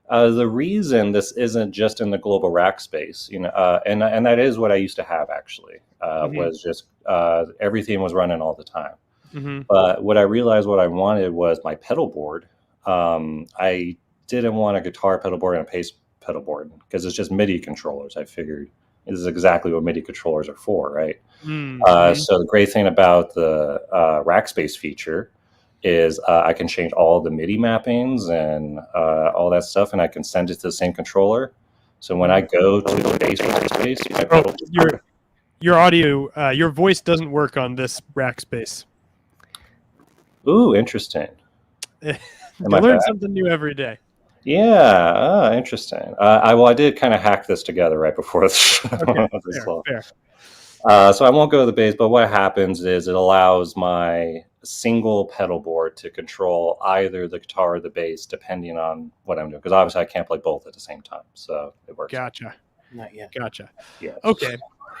Speaker 2: The reason this isn't just in the global rack space, and that is what I used to have actually, was just everything was running all the time. But what I realized what I wanted was my pedal board. I didn't want a guitar pedal board and a bass pedal board because it's just MIDI controllers. I figured this is exactly what MIDI controllers are for, right? So the great thing about the rack space feature is I can change all the MIDI mappings and all that stuff, and I can send it to the same controller. So when I go to the bass rack space,
Speaker 1: your audio, your voice doesn't work on this rack space.
Speaker 2: Ooh, interesting.
Speaker 1: You learn something new every day.
Speaker 2: Yeah, interesting. I did kind of hack this together right before this.
Speaker 1: Fair.
Speaker 2: So I won't go to the bass, but what happens is it allows my single pedal board to control either the guitar or the bass, depending on what I'm doing. Because obviously I can't play both at the same time, so it works.
Speaker 1: Gotcha.
Speaker 3: Not yet.
Speaker 1: Gotcha.
Speaker 2: Yes.
Speaker 1: Okay.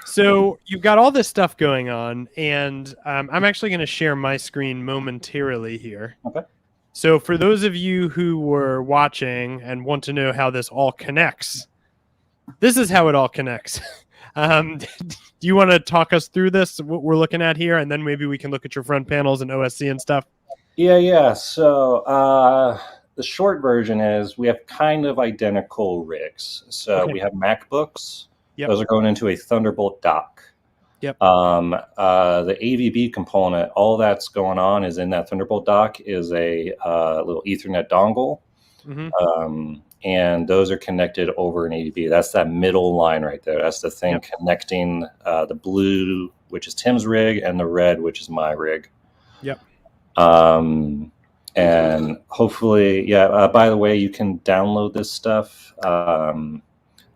Speaker 1: So you've got all this stuff going on, and I'm actually going to share my screen momentarily here.
Speaker 2: Okay.
Speaker 1: So for those of you who were watching and want to know how this all connects, this is how it all connects. Do you want to talk us through this, what we're looking at here, and then maybe we can look at your front panels and OSC and stuff?
Speaker 2: Yeah. So the short version is we have kind of identical rigs. So
Speaker 1: Okay.
Speaker 2: we have MacBooks.
Speaker 1: Yep.
Speaker 2: Those are going into a Thunderbolt dock.
Speaker 1: Yep.
Speaker 2: The AVB component, all that's going on is in that Thunderbolt dock is a little Ethernet dongle.
Speaker 1: Mm-hmm.
Speaker 2: And those are connected over an AVB. That's that middle line right there. That's the thing connecting the blue, which is Tim's rig, and the red, which is my rig.
Speaker 1: Yep.
Speaker 2: And hopefully, by the way, you can download this stuff.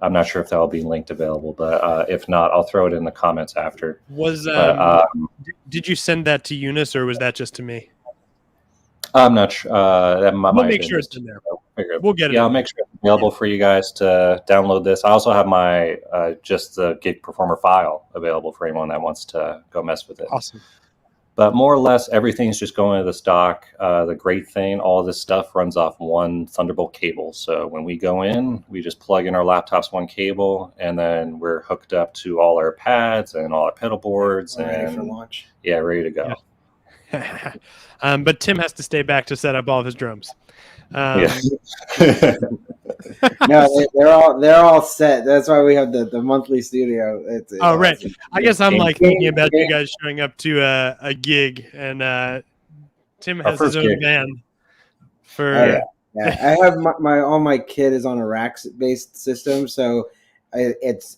Speaker 2: I'm not sure if that'll be linked available, but if not, I'll throw it in the comments after.
Speaker 1: Did you send that to Eunice, or was that just to me?
Speaker 2: I'm not sure.
Speaker 1: We'll make sure it's in there. We'll get it.
Speaker 2: Yeah, I'll make sure it's available for you guys to download this. I also have my just the Gig Performer file available for anyone that wants to go mess with it.
Speaker 1: Awesome.
Speaker 2: But more or less, everything's just going to this dock. The great thing, all of this stuff runs off one Thunderbolt cable. So when we go in, we just plug in our laptop's one cable, and then we're hooked up to all our pads and all our pedal boards.
Speaker 3: We're
Speaker 2: and
Speaker 3: ready for launch.
Speaker 2: Yeah, ready to go.
Speaker 1: Yeah. But Tim has to stay back to set up all of his drums.
Speaker 3: No, they're all set. That's why we have the monthly studio. It's
Speaker 1: right.
Speaker 3: awesome.
Speaker 1: I guess I'm like thinking about you guys showing up to a gig, and Tim has his own van. For
Speaker 3: I have all my kit is on a rack based system, so it's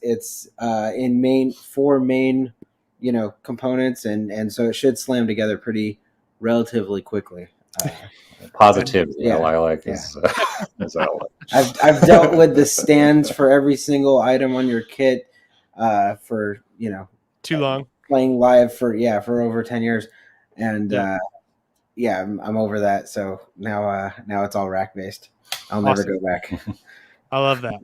Speaker 3: in four main components, and so it should slam together pretty relatively quickly.
Speaker 2: Positive. I like this.
Speaker 3: I've dealt with the stands for every single item on your kit for
Speaker 1: too long
Speaker 3: playing live for over 10 years, and I'm over that. So now it's all rack based. I'll never go back.
Speaker 1: I love that.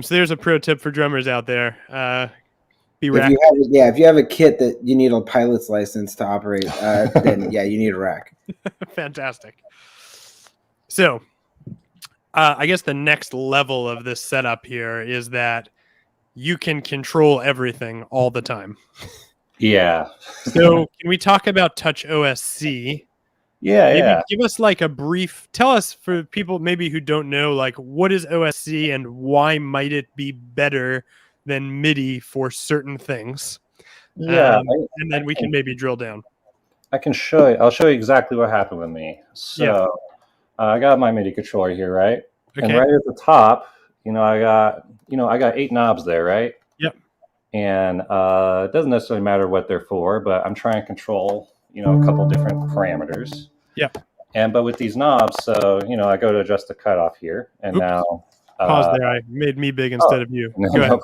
Speaker 1: So there's a pro tip for drummers out there.
Speaker 3: If you have a kit that you need a pilot's license to operate, then you need a rack.
Speaker 1: Fantastic. So I guess the next level of this setup here is that you can control everything all the time.
Speaker 2: Yeah.
Speaker 1: So can we talk about Touch OSC?
Speaker 2: Yeah.
Speaker 1: Give us like a brief, tell us for people maybe who don't know, like what is OSC and why might it be better than MIDI for certain things? And then we can maybe drill down.
Speaker 2: I can show you. I'll show you exactly what happened with me. So I got my MIDI controller here, right?
Speaker 1: Okay.
Speaker 2: And right at the top, I got 8 knobs there, right?
Speaker 1: Yep.
Speaker 2: And it doesn't necessarily matter what they're for, but I'm trying to control, a couple different parameters.
Speaker 1: Yep.
Speaker 2: But with these knobs, so I go to adjust the cutoff here, and now
Speaker 1: pause there. I made me big instead of you. Go ahead.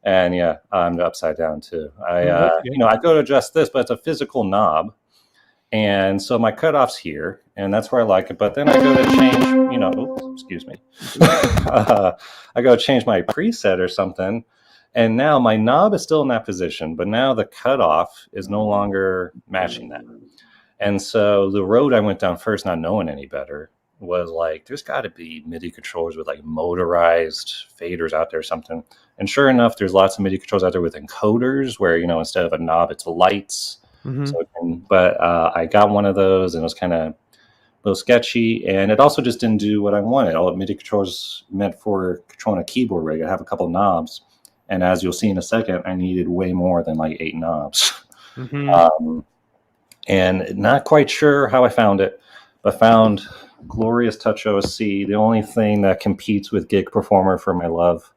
Speaker 2: And I'm upside down too. I go to adjust this, but it's a physical knob. And so my cutoff's here, and that's where I like it. But then I go to change, excuse me. I go to change my preset or something. And now my knob is still in that position, but now the cutoff is no longer matching that. And so the road I went down first, not knowing any better, was like, there's got to be MIDI controllers with like motorized faders out there or something. And sure enough, there's lots of MIDI controls out there with encoders where, instead of a knob, it's lights.
Speaker 1: Mm-hmm.
Speaker 2: So I got one of those, and it was kind of a little sketchy. And it also just didn't do what I wanted. All the MIDI controls meant for controlling a keyboard rig. I have a couple of knobs. And as you'll see in a second, I needed way more than like 8 knobs.
Speaker 1: Mm-hmm.
Speaker 2: And not quite sure how I found it, but found glorious Touch OSC, the only thing that competes with Gig Performer for my love.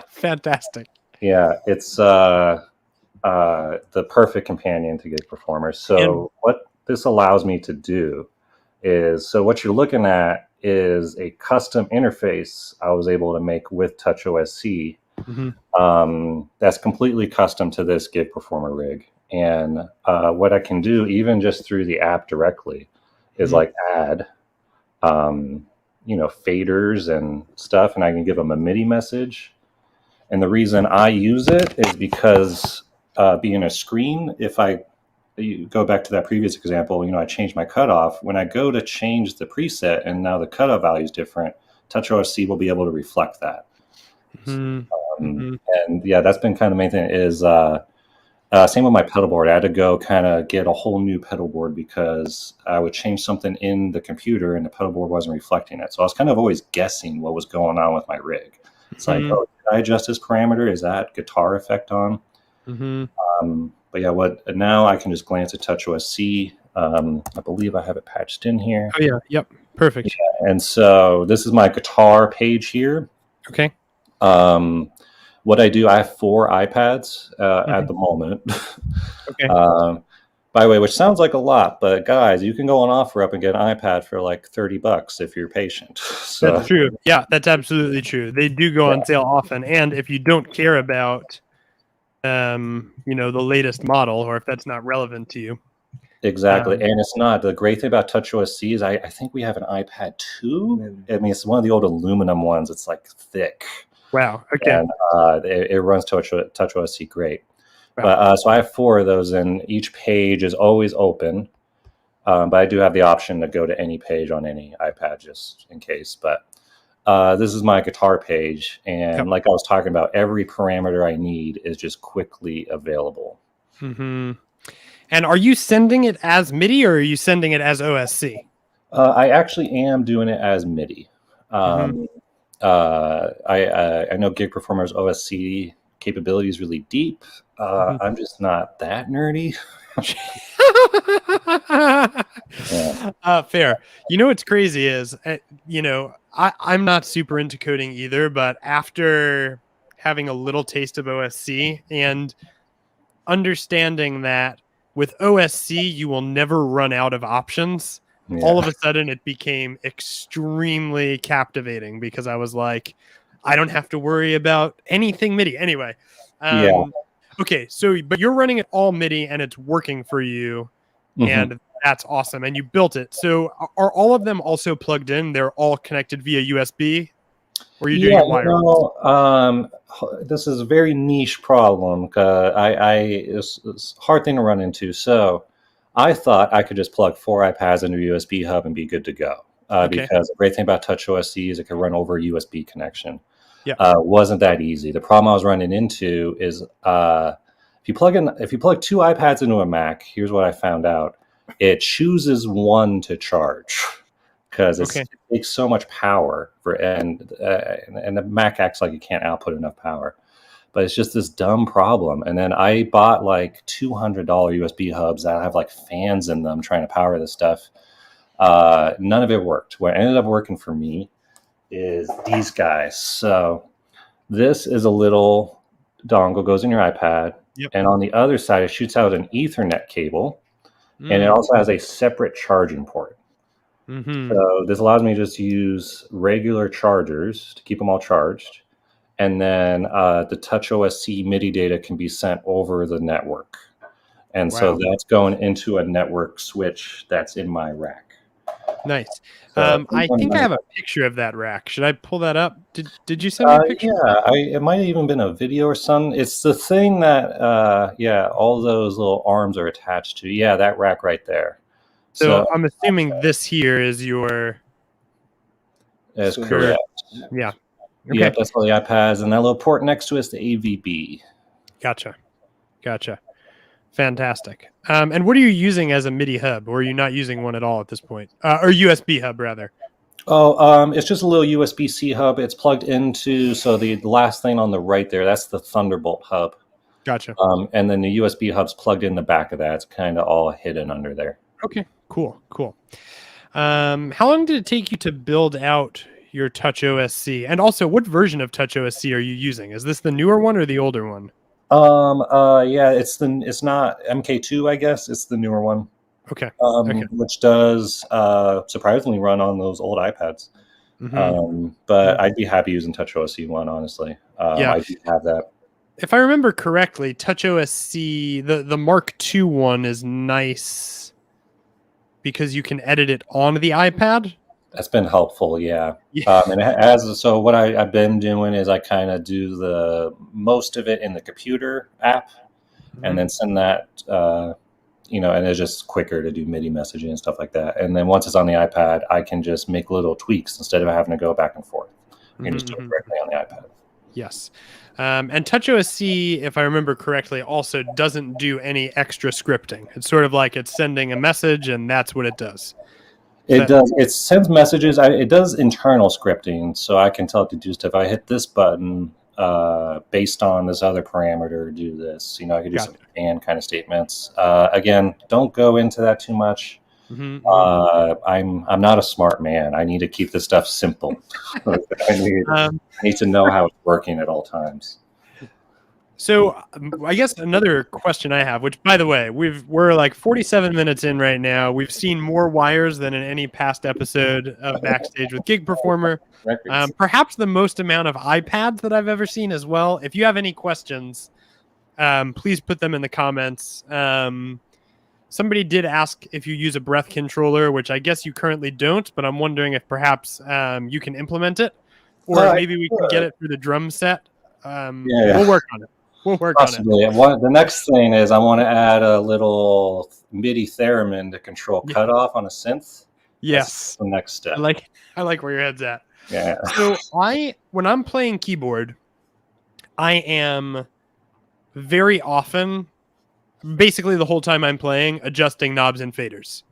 Speaker 1: Fantastic.
Speaker 2: Yeah, it's the perfect companion to Gig Performer. So what this allows me to do is, so what you're looking at is a custom interface I was able to make with Touch OSC. Mm-hmm. That's completely custom to this Gig Performer rig. And what I can do, even just through the app directly, is like add, faders and stuff, and I can give them a MIDI message. And the reason I use it is because being a screen, if you go back to that previous example, I changed my cutoff. When I go to change the preset and now the cutoff value is different, TouchOSC will be able to reflect that. And yeah, that's been kind of the main thing is same with my pedal board. I had to go kind of get a whole new pedal board because I would change something in the computer and the pedal board wasn't reflecting it. So I was kind of always guessing what was going on with my rig. It's like, oh, did I adjust this parameter? Is that guitar effect on? But yeah, now I can just glance at TouchOSC. I believe I have it patched in here.
Speaker 1: Oh yeah, yep, perfect.
Speaker 2: Yeah, and so this is my guitar page here.
Speaker 1: Okay.
Speaker 2: What I do, I have 4 iPads at the moment.
Speaker 1: Okay.
Speaker 2: By the way, which sounds like a lot, but guys, you can go on OfferUp and get an iPad for like $30 if you're patient. So,
Speaker 1: that's true. Yeah, that's absolutely true. They do go on sale often, and if you don't care about, the latest model, or if that's not relevant to you.
Speaker 2: Exactly, and it's not. The great thing about TouchOSC is I think we have an iPad 2. I mean, it's one of the old aluminum ones. It's like thick.
Speaker 1: Wow. Okay.
Speaker 2: And it runs TouchOSC great.
Speaker 1: Wow.
Speaker 2: But so I have 4 of those, and each page is always open. But I do have the option to go to any page on any iPad just in case. But this is my guitar page, and like I was talking about, every parameter I need is just quickly available.
Speaker 1: And are you sending it as MIDI or are you sending it as OSC?
Speaker 2: I actually am doing it as MIDI. I know Gig Performer's OSC capability is really deep. I'm just not that nerdy.
Speaker 1: Fair. What's crazy is, I'm not super into coding either, but after having a little taste of OSC and understanding that with OSC, you will never run out of options. Yeah. All of a sudden, it became extremely captivating because I was like, I don't have to worry about anything MIDI. Anyway. Okay, but you're running it all MIDI and it's working for you. And that's awesome. And you built it. So are all of them also plugged in? They're all connected via USB? Or are you doing it wireless?
Speaker 2: This is a very niche problem. It's a hard thing to run into. So I thought I could just plug 4 iPads into a USB hub and be good to go. Because the great thing about TouchOSC is it can run over a USB connection. Wasn't that easy. The problem I was running into is if you plug 2 iPads into a Mac, here's what I found out. It chooses one to charge because it takes so much power and the Mac acts like it can't output enough power. But it's just this dumb problem. And then I bought like $200 USB hubs that have like fans in them trying to power this stuff. None of it worked. What ended up working for me is these guys. So this is a little dongle, goes in your iPad. And on the other side, it shoots out an Ethernet cable. And it also has a separate charging port. So this allows me to just use regular chargers to keep them all charged. And then the TouchOSC MIDI data can be sent over the network. And so that's going into a network switch that's in my rack.
Speaker 1: Nice. I think I have a picture of that rack. Should I pull that up? Did you send me a picture?
Speaker 2: It might have even been a video or something. It's the thing that, all those little arms are attached to. Yeah, that rack right there.
Speaker 1: So I'm assuming this here is your...
Speaker 2: That's correct.
Speaker 1: Yeah. Okay.
Speaker 2: Yeah, that's all the iPads. And that little port next to it is the AVB.
Speaker 1: Gotcha. Fantastic. And what are you using as a MIDI hub, or are you not using one at all at this point? Or USB hub, rather?
Speaker 2: It's just a little USB-C hub. It's plugged into, so the last thing on the right there, that's the Thunderbolt hub.
Speaker 1: Gotcha.
Speaker 2: And then the USB hub's plugged in the back of that. It's kind of all hidden under there.
Speaker 1: Okay, cool. How long did it take you to build out your TouchOSC? And also, what version of TouchOSC are you using? Is this the newer one or the older one?
Speaker 2: It's not MK2, I guess. It's the newer one.
Speaker 1: Okay.
Speaker 2: Which does surprisingly run on those old iPads. But I'd be happy using TouchOSC 1, honestly. I do have that.
Speaker 1: If I remember correctly, TouchOSC, the Mark II one is nice because you can edit it on the iPad.
Speaker 2: That's been helpful, yeah.
Speaker 1: Yeah.
Speaker 2: So what I've been doing is I kind of do the most of it in the computer app, and then send that, and it's just quicker to do MIDI messaging and stuff like that. And then once it's on the iPad, I can just make little tweaks instead of having to go back and forth. You can just do it directly on the iPad.
Speaker 1: Yes. And TouchOSC, if I remember correctly, also doesn't do any extra scripting. It's sort of like it's sending a message and that's what it does.
Speaker 2: It does. It sends messages. It does internal scripting, so I can tell it to do stuff. If I hit this button based on this other parameter, do this. I could do some and kind of statements. Again, don't go into that too much. I'm not a smart man. I need to keep this stuff simple. I need to know how it's working at all times.
Speaker 1: So I guess another question I have, which by the way, we're like 47 minutes in right now. We've seen more wires than in any past episode of Backstage with Gig Performer. Perhaps the most amount of iPads that I've ever seen as well. If you have any questions, please put them in the comments. Somebody did ask if you use a breath controller, which I guess you currently don't, but I'm wondering if perhaps you can implement it, or maybe we can get it through the drum set. We'll work on it. We'll work
Speaker 2: Possibly.
Speaker 1: on it.
Speaker 2: The next thing is I want to add a little MIDI theremin to control cutoff on a synth.
Speaker 1: Yes.
Speaker 2: That's the next step.
Speaker 1: I like where your head's at.
Speaker 2: Yeah.
Speaker 1: So when I'm playing keyboard, I am very often, basically the whole time I'm playing, adjusting knobs and faders.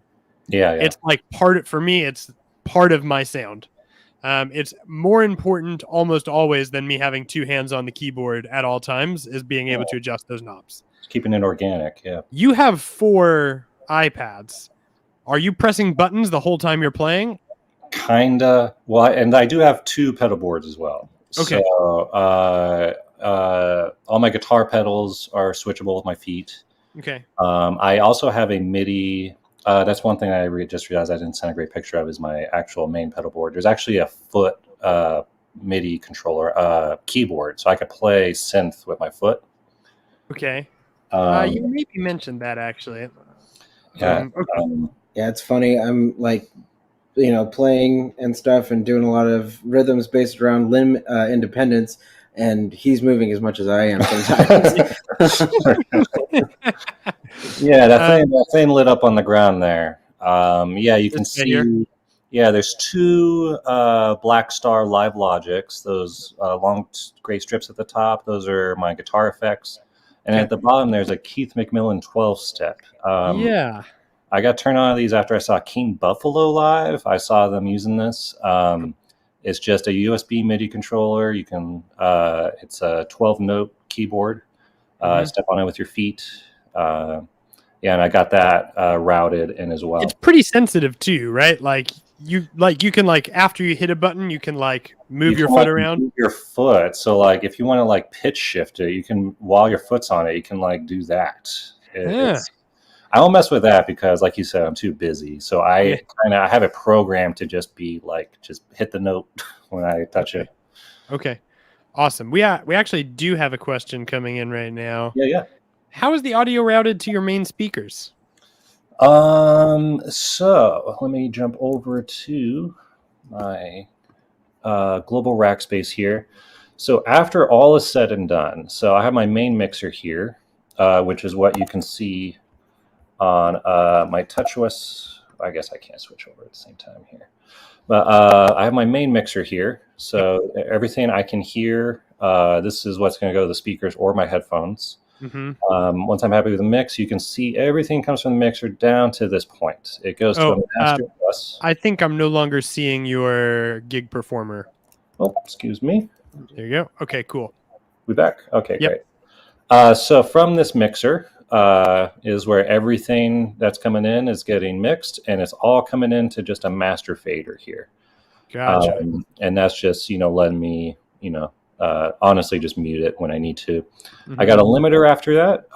Speaker 2: Yeah.
Speaker 1: It's like for me, it's part of my sound. It's more important almost always than me having two hands on the keyboard at all times is being able to adjust those knobs.
Speaker 2: Keeping it organic, yeah.
Speaker 1: You have 4 iPads. Are you pressing buttons the whole time you're playing?
Speaker 2: Kinda. Well, and I do have 2 pedal boards as well.
Speaker 1: Okay.
Speaker 2: So all my guitar pedals are switchable with my feet.
Speaker 1: Okay.
Speaker 2: I also have a MIDI. That's one thing I just realized I didn't send a great picture of is my actual main pedal board. There's actually a foot MIDI controller keyboard, so I could play synth with my foot.
Speaker 1: Okay. You maybe mentioned that actually. Okay.
Speaker 3: Yeah, it's funny. I'm like, playing and stuff and doing a lot of rhythms based around limb independence, and he's moving as much as I am sometimes.
Speaker 2: Yeah, that thing lit up on the ground there. You can see. Here? Yeah, there's 2 Black Star Live Logics. Those long gray strips at the top. Those are my guitar effects. And at the bottom, there's a Keith McMillan 12-step. I got turned on to these after I saw King Buffalo live. I saw them using this. It's just a USB MIDI controller. You can. It's a 12-note keyboard. Step on it with your feet. And I got that routed in as well.
Speaker 1: It's pretty sensitive too, right? You can after you hit a button, you can move your foot around.
Speaker 2: Move your foot. So if you want to pitch shift it, you can while your foot's on it, you can do that. I don't mess with that because, like you said, I'm too busy. So I have it programmed to just be just hit the note when I touch it. Okay.
Speaker 1: Awesome. We actually do have a question coming in right now.
Speaker 2: Yeah.
Speaker 1: How is the audio routed to your main speakers?
Speaker 2: So let me jump over to my global rack space here. So after all is said and done, so I have my main mixer here, which is what you can see on my TouchOS. I guess I can't switch over at the same time here. But I have my main mixer here. So everything I can hear, this is what's going to go to the speakers or my headphones. Once I'm happy with the mix, you can see everything comes from the mixer down to this point. It goes to a master bus.
Speaker 1: I think I'm no longer seeing your Gig Performer.
Speaker 2: Oh, excuse me.
Speaker 1: There you go. Okay, cool.
Speaker 2: We back? Okay, great. So from this mixer is where everything that's coming in is getting mixed, and it's all coming into just a master fader here.
Speaker 1: Gotcha.
Speaker 2: And that's just, letting me, honestly just mute it when I need to. I got a limiter after that,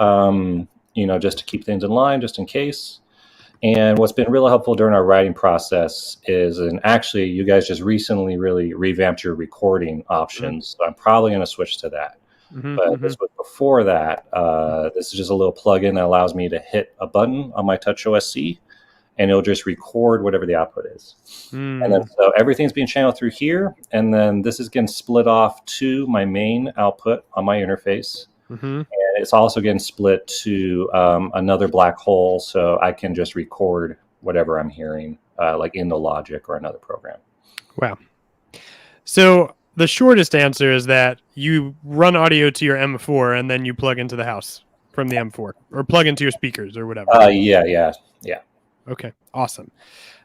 Speaker 2: just to keep things in line, just in case. And what's been really helpful during our writing process is, and actually you guys just recently really revamped your recording options. So I'm probably going to switch to that. But this was before that. This is just a little plugin that allows me to hit a button on my TouchOSC and it'll just record whatever the output is.
Speaker 1: Mm.
Speaker 2: And then so everything's being channeled through here, and then this is getting split off to my main output on my interface.
Speaker 1: Mm-hmm.
Speaker 2: And it's also getting split to another black hole, so I can just record whatever I'm hearing, like in the Logic or another program.
Speaker 1: Wow. So the shortest answer is that you run audio to your M4 and then you plug into the house from the M4, or plug into your speakers or whatever.
Speaker 2: Yeah.
Speaker 1: Okay, awesome.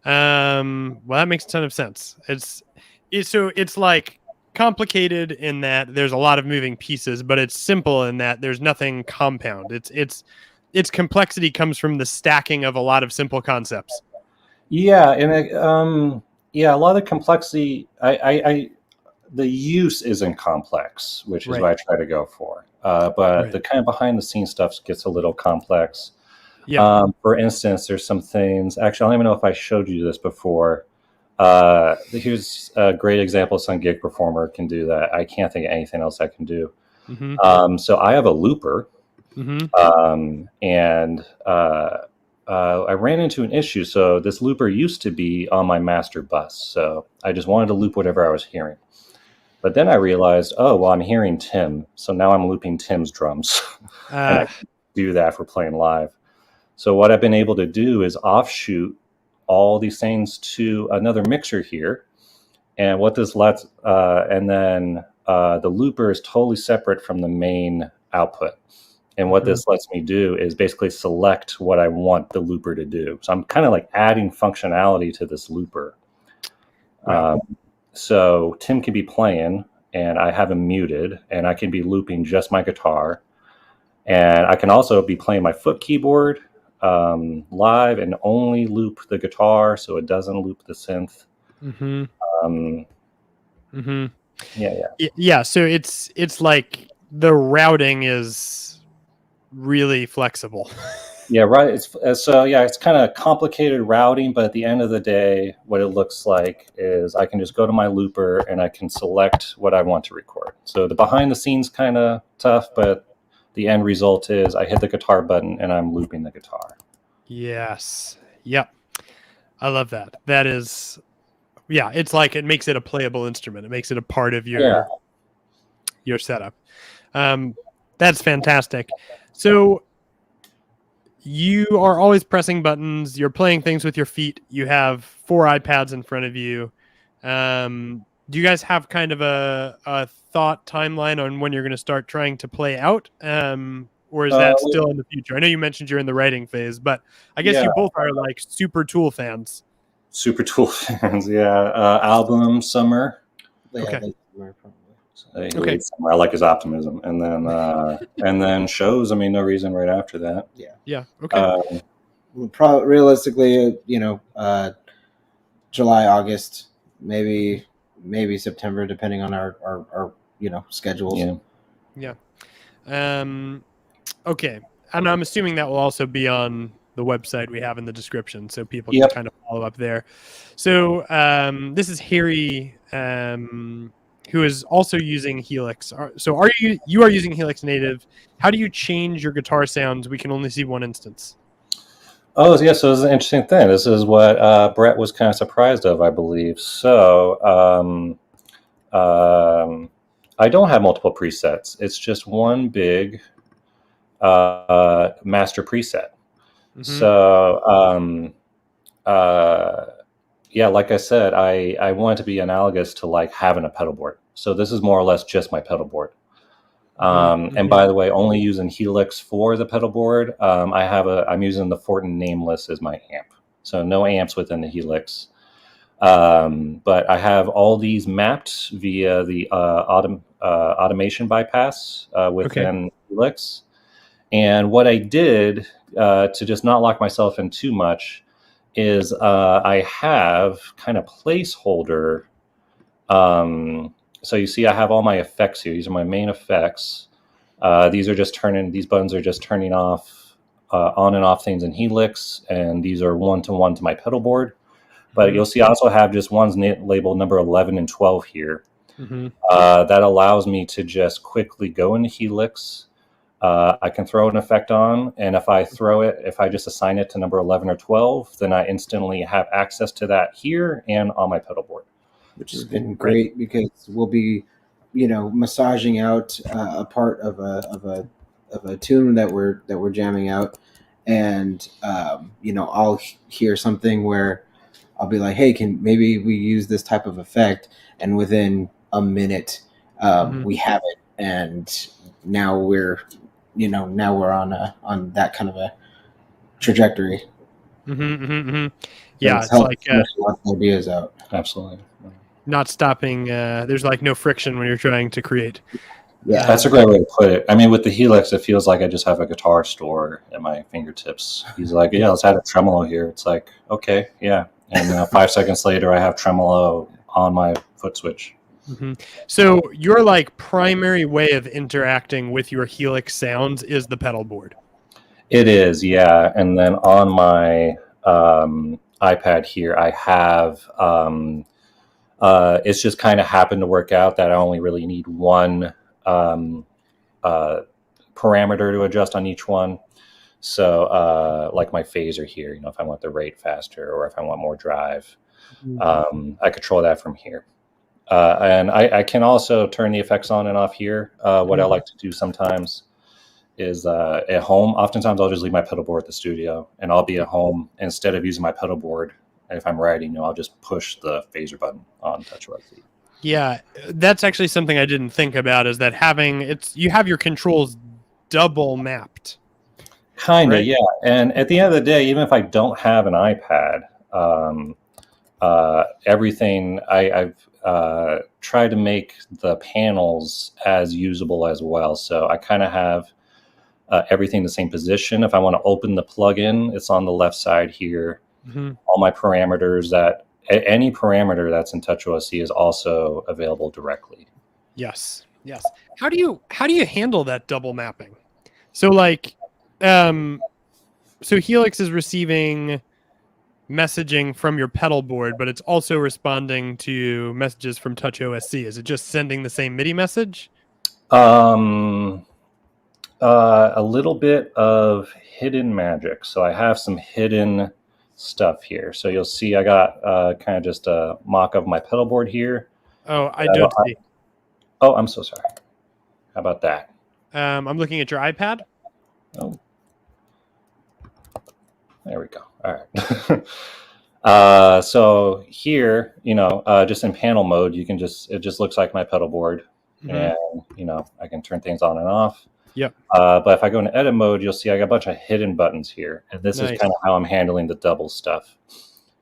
Speaker 1: Well, that makes a ton of sense. It's like complicated in that there's a lot of moving pieces, but it's simple in that there's nothing compound. Its complexity comes from the stacking of a lot of simple concepts.
Speaker 2: Yeah, and a lot of the complexity, the use isn't complex, which is
Speaker 1: Right.
Speaker 2: what I try to go for. But
Speaker 1: Right.
Speaker 2: the kind of behind the scenes stuff gets a little complex.
Speaker 1: Yeah.
Speaker 2: For instance, there's some things. Actually, I don't even know if I showed you this before. Here's a great example of some gig performer can do that. I can't think of anything else I can do.
Speaker 1: Mm-hmm.
Speaker 2: So I have a looper,
Speaker 1: Mm-hmm.
Speaker 2: and I ran into an issue. So this looper used to be on my master bus. So I just wanted to loop whatever I was hearing. But then I realized, oh, well, I'm hearing Tim. So now I'm looping Tim's drums. And I can do that for playing live. So what I've been able to do is offshoot all these things to another mixer here. And what this lets, and then the looper is totally separate from the main output. And what this lets me do is basically select what I want the looper to do. So I'm kind of like adding functionality to this looper.
Speaker 1: Right.
Speaker 2: So Tim can be playing, and I have him muted, and I can be looping just my guitar. And I can also be playing my foot keyboard live and only loop the guitar, so it doesn't loop the synth.
Speaker 1: Mm-hmm.
Speaker 2: Yeah.
Speaker 1: So it's like the routing is really flexible.
Speaker 2: Yeah, right. It's kind of complicated routing, but at the end of the day, what it looks like is I can just go to my looper and I can select what I want to record. So the behind the scenes kind of tough, but the end result is I hit the guitar button and I'm looping the guitar.
Speaker 1: Yes. Yep. I love that. That is, yeah, it's like it makes it a playable instrument. It makes it a part of your setup. That's fantastic. So you are always pressing buttons. You're playing things with your feet. You have 4 iPads in front of you. Do you guys have kind of a thought timeline on when you're going to start trying to play out? Or is that still in the future? I know you mentioned you're in the writing phase, but I guess you both are like super Tool fans.
Speaker 2: Super Tool fans, yeah. Album, Summer.
Speaker 1: Okay.
Speaker 2: Okay. I like his optimism, and then shows. I mean, no reason right after that.
Speaker 1: Yeah. Okay.
Speaker 3: Probably realistically, July, August, maybe September, depending on our schedules.
Speaker 1: Yeah. Okay, and I'm assuming that will also be on the website we have in the description, so people can kind of follow up there. So this is Harry, who is also using Helix. So are you using Helix Native? How do you change your guitar sounds? We can only see one instance.
Speaker 2: Oh, yeah. So this is an interesting thing. This is what Brett was kind of surprised of, I believe. So I don't have multiple presets. It's just one big master preset. So like I said, I want it to be analogous to like having a pedal board. So this is more or less just my pedal board. And by the way, only using Helix for the pedal board. I'm using the Fortin Nameless as my amp. So no amps within the Helix. But I have all these mapped via the automation bypass within Helix. And what I did to just not lock myself in too much is I have kind of placeholder. So you see I have all my effects here. These are my main effects. These buttons are just turning off on and off things in Helix, and these are one-to-one to my pedal board. But you'll see I also have just ones labeled number 11 and 12 here. That allows me to just quickly go into Helix, I can throw an effect on, and if I just assign it to number 11 or 12, then I instantly have access to that here and on my pedal board.
Speaker 3: Which has been great because we'll be, massaging out a part of a tune that we're jamming out, and I'll hear something where I'll be like, hey, can maybe we use this type of effect, and within a minute we have it, and now we're on that kind of a trajectory.
Speaker 1: Yeah,
Speaker 3: it's like lots of ideas out.
Speaker 2: Absolutely.
Speaker 1: Not stopping. There's like no friction when you're trying to create.
Speaker 3: Yeah,
Speaker 2: that's a great way to put it. I mean, with the Helix, it feels like I just have a guitar store at my fingertips. He's like, yeah, let's add a tremolo here. It's like, okay, yeah. And 5 seconds later, I have tremolo on my foot switch.
Speaker 1: So your like primary way of interacting with your Helix sounds is the pedal board.
Speaker 2: It is, yeah. And then on my iPad here, I have it's just kind of happened to work out that I only really need one parameter to adjust on each one. So like my phaser here, if I want the rate faster or if I want more drive, I control that from here. And I can also turn the effects on and off here. What I like to do sometimes is at home, oftentimes I'll just leave my pedal board at the studio, and I'll be at home. Instead of using my pedal board, if I'm writing, I'll just push the phaser button on TouchOS.
Speaker 1: Yeah, that's actually something I didn't think about, is that you have your controls double mapped.
Speaker 2: Kind of, right? Yeah. And at the end of the day, even if I don't have an iPad, everything I've tried to make the panels as usable as well. So I kind of have everything in the same position. If I want to open the plugin, it's on the left side here. All my parameters, any parameter that's in TouchOS is also available directly.
Speaker 1: Yes. How do you handle that double mapping? So like, so Helix is receiving messaging from your pedal board, but it's also responding to messages from TouchOS. Is it just sending the same MIDI message?
Speaker 2: A little bit of hidden magic. So I have some hidden stuff here. So you'll see I got kind of just a mock of my pedal board here.
Speaker 1: Oh, I don't see.
Speaker 2: Oh, I'm so sorry. How about that?
Speaker 1: I'm looking at your iPad.
Speaker 2: Oh, there we go. All right. So here, just in panel mode, it just looks like my pedal board, and I can turn things on and off.
Speaker 1: Yep.
Speaker 2: But if I go into edit mode, you'll see I got a bunch of hidden buttons here, and this is kind of how I'm handling the double stuff.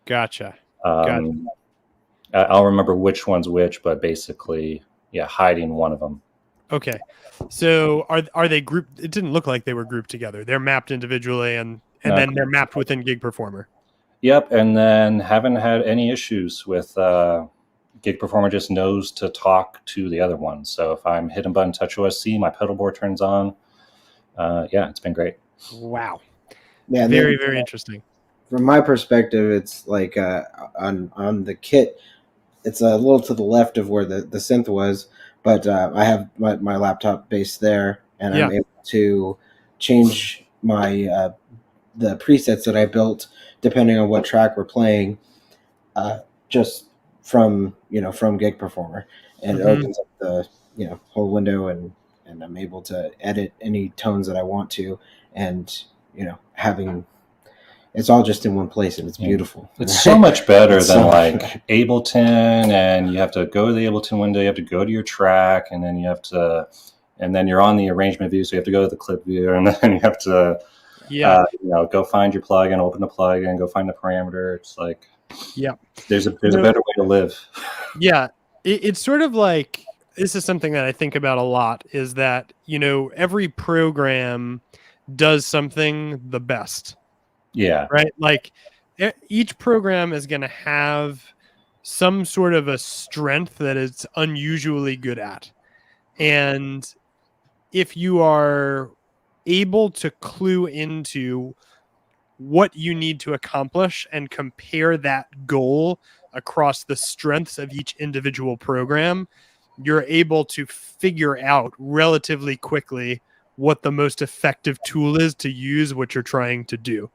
Speaker 1: Gotcha.
Speaker 2: I'll remember which one's which, but basically, hiding one of them.
Speaker 1: Okay. So are they grouped? It didn't look like they were grouped together. They're mapped individually, and then they're mapped within Gig Performer.
Speaker 2: Yep, and then haven't had any issues with Gig Performer. Just knows to talk to the other one. So if I'm hitting button TouchOS, my pedal board turns on. It's been great.
Speaker 1: Wow.
Speaker 3: Yeah,
Speaker 1: very, very interesting.
Speaker 3: From my perspective, it's like on the kit, it's a little to the left of where the synth was, but I have my laptop base there, and I'm able to change my the presets that I built depending on what track we're playing, just from Gig Performer, and it opens up the whole window, and I'm able to edit any tones that I want to, and it's all just in one place, and it's beautiful.
Speaker 2: It's so much better than like Ableton, and you have to go to the Ableton window, you have to go to your track, and then you're on the arrangement view, so you have to go to the clip view, and then you have to go find your plugin, open the plugin, go find the parameter. It's like, there's a better way to live.
Speaker 1: Yeah, it's sort of like, this is something that I think about a lot, is that every program does something the best.
Speaker 2: Yeah.
Speaker 1: Right. Like each program is going to have some sort of a strength that it's unusually good at. And if you are able to clue into what you need to accomplish and compare that goal across the strengths of each individual program, you're able to figure out relatively quickly what the most effective tool is to use what you're trying to do.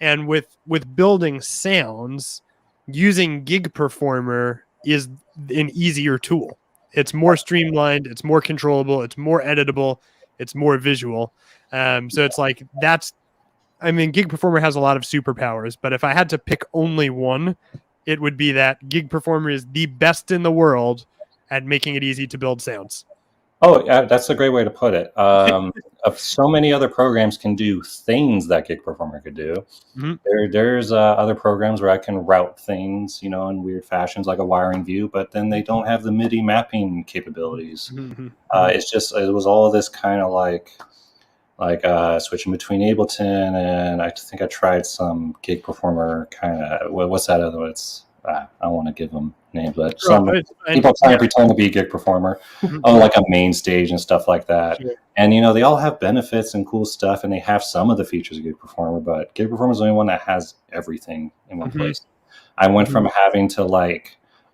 Speaker 1: And with building sounds, using Gig Performer is an easier tool. It's more streamlined, it's more controllable, it's more editable, it's more visual. So it's like Gig Performer has a lot of superpowers, but if I had to pick only one, it would be that Gig Performer is the best in the world at making it easy to build sounds.
Speaker 2: Oh, that's a great way to put it. So many other programs can do things that Gig Performer could do.
Speaker 1: Mm-hmm.
Speaker 2: There's other programs where I can route things, in weird fashions like a wiring view, but then they don't have the MIDI mapping capabilities.
Speaker 1: Mm-hmm.
Speaker 2: It was all this kind of like switching between Ableton, and I think I tried some Gig Performer kind of, what's that other one? I don't want to give them names, but some people trying to pretend to be Gig Performer on like a main stage and stuff like that.
Speaker 1: Sure.
Speaker 2: And, they all have benefits and cool stuff, and they have some of the features of Gig Performer, but Gig Performer is the only one that has everything in one place. I went from having to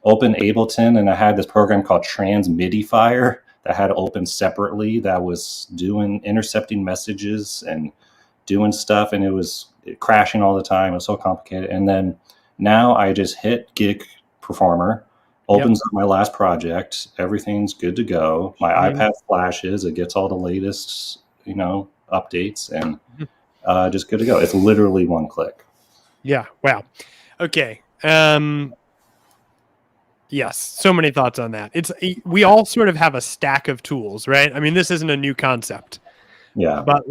Speaker 2: open Ableton, and I had this program called Transmidifier that had open separately that was intercepting messages and doing stuff, and it was crashing all the time. It was so complicated. And then now I just hit Gig Performer, opens up my last project, everything's good to go. My iPad flashes, it gets all the latest, updates, and just good to go. It's literally one click.
Speaker 1: Yeah. Wow. Okay. Yes. So many thoughts on that. We all sort of have a stack of tools, right? I mean, this isn't a new concept.
Speaker 2: Yeah.
Speaker 1: But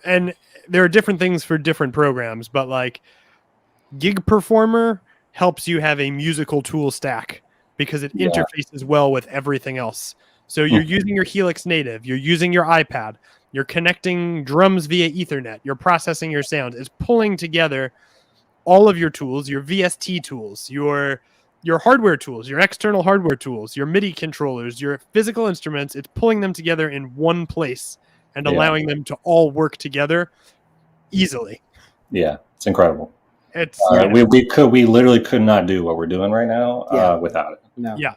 Speaker 1: and there are different things for different programs, but Gig Performer helps you have a musical tool stack because it interfaces well with everything else. So you're using your Helix Native, you're using your iPad, you're connecting drums via Ethernet, you're processing your sound. It's pulling together all of your tools, your VST tools, your hardware tools, your external hardware tools, your MIDI controllers, your physical instruments. It's pulling them together in one place and allowing them to all work together easily.
Speaker 2: Yeah, it's incredible.
Speaker 1: It's
Speaker 2: we literally could not do what we're doing right now without it.
Speaker 3: No.
Speaker 1: Yeah.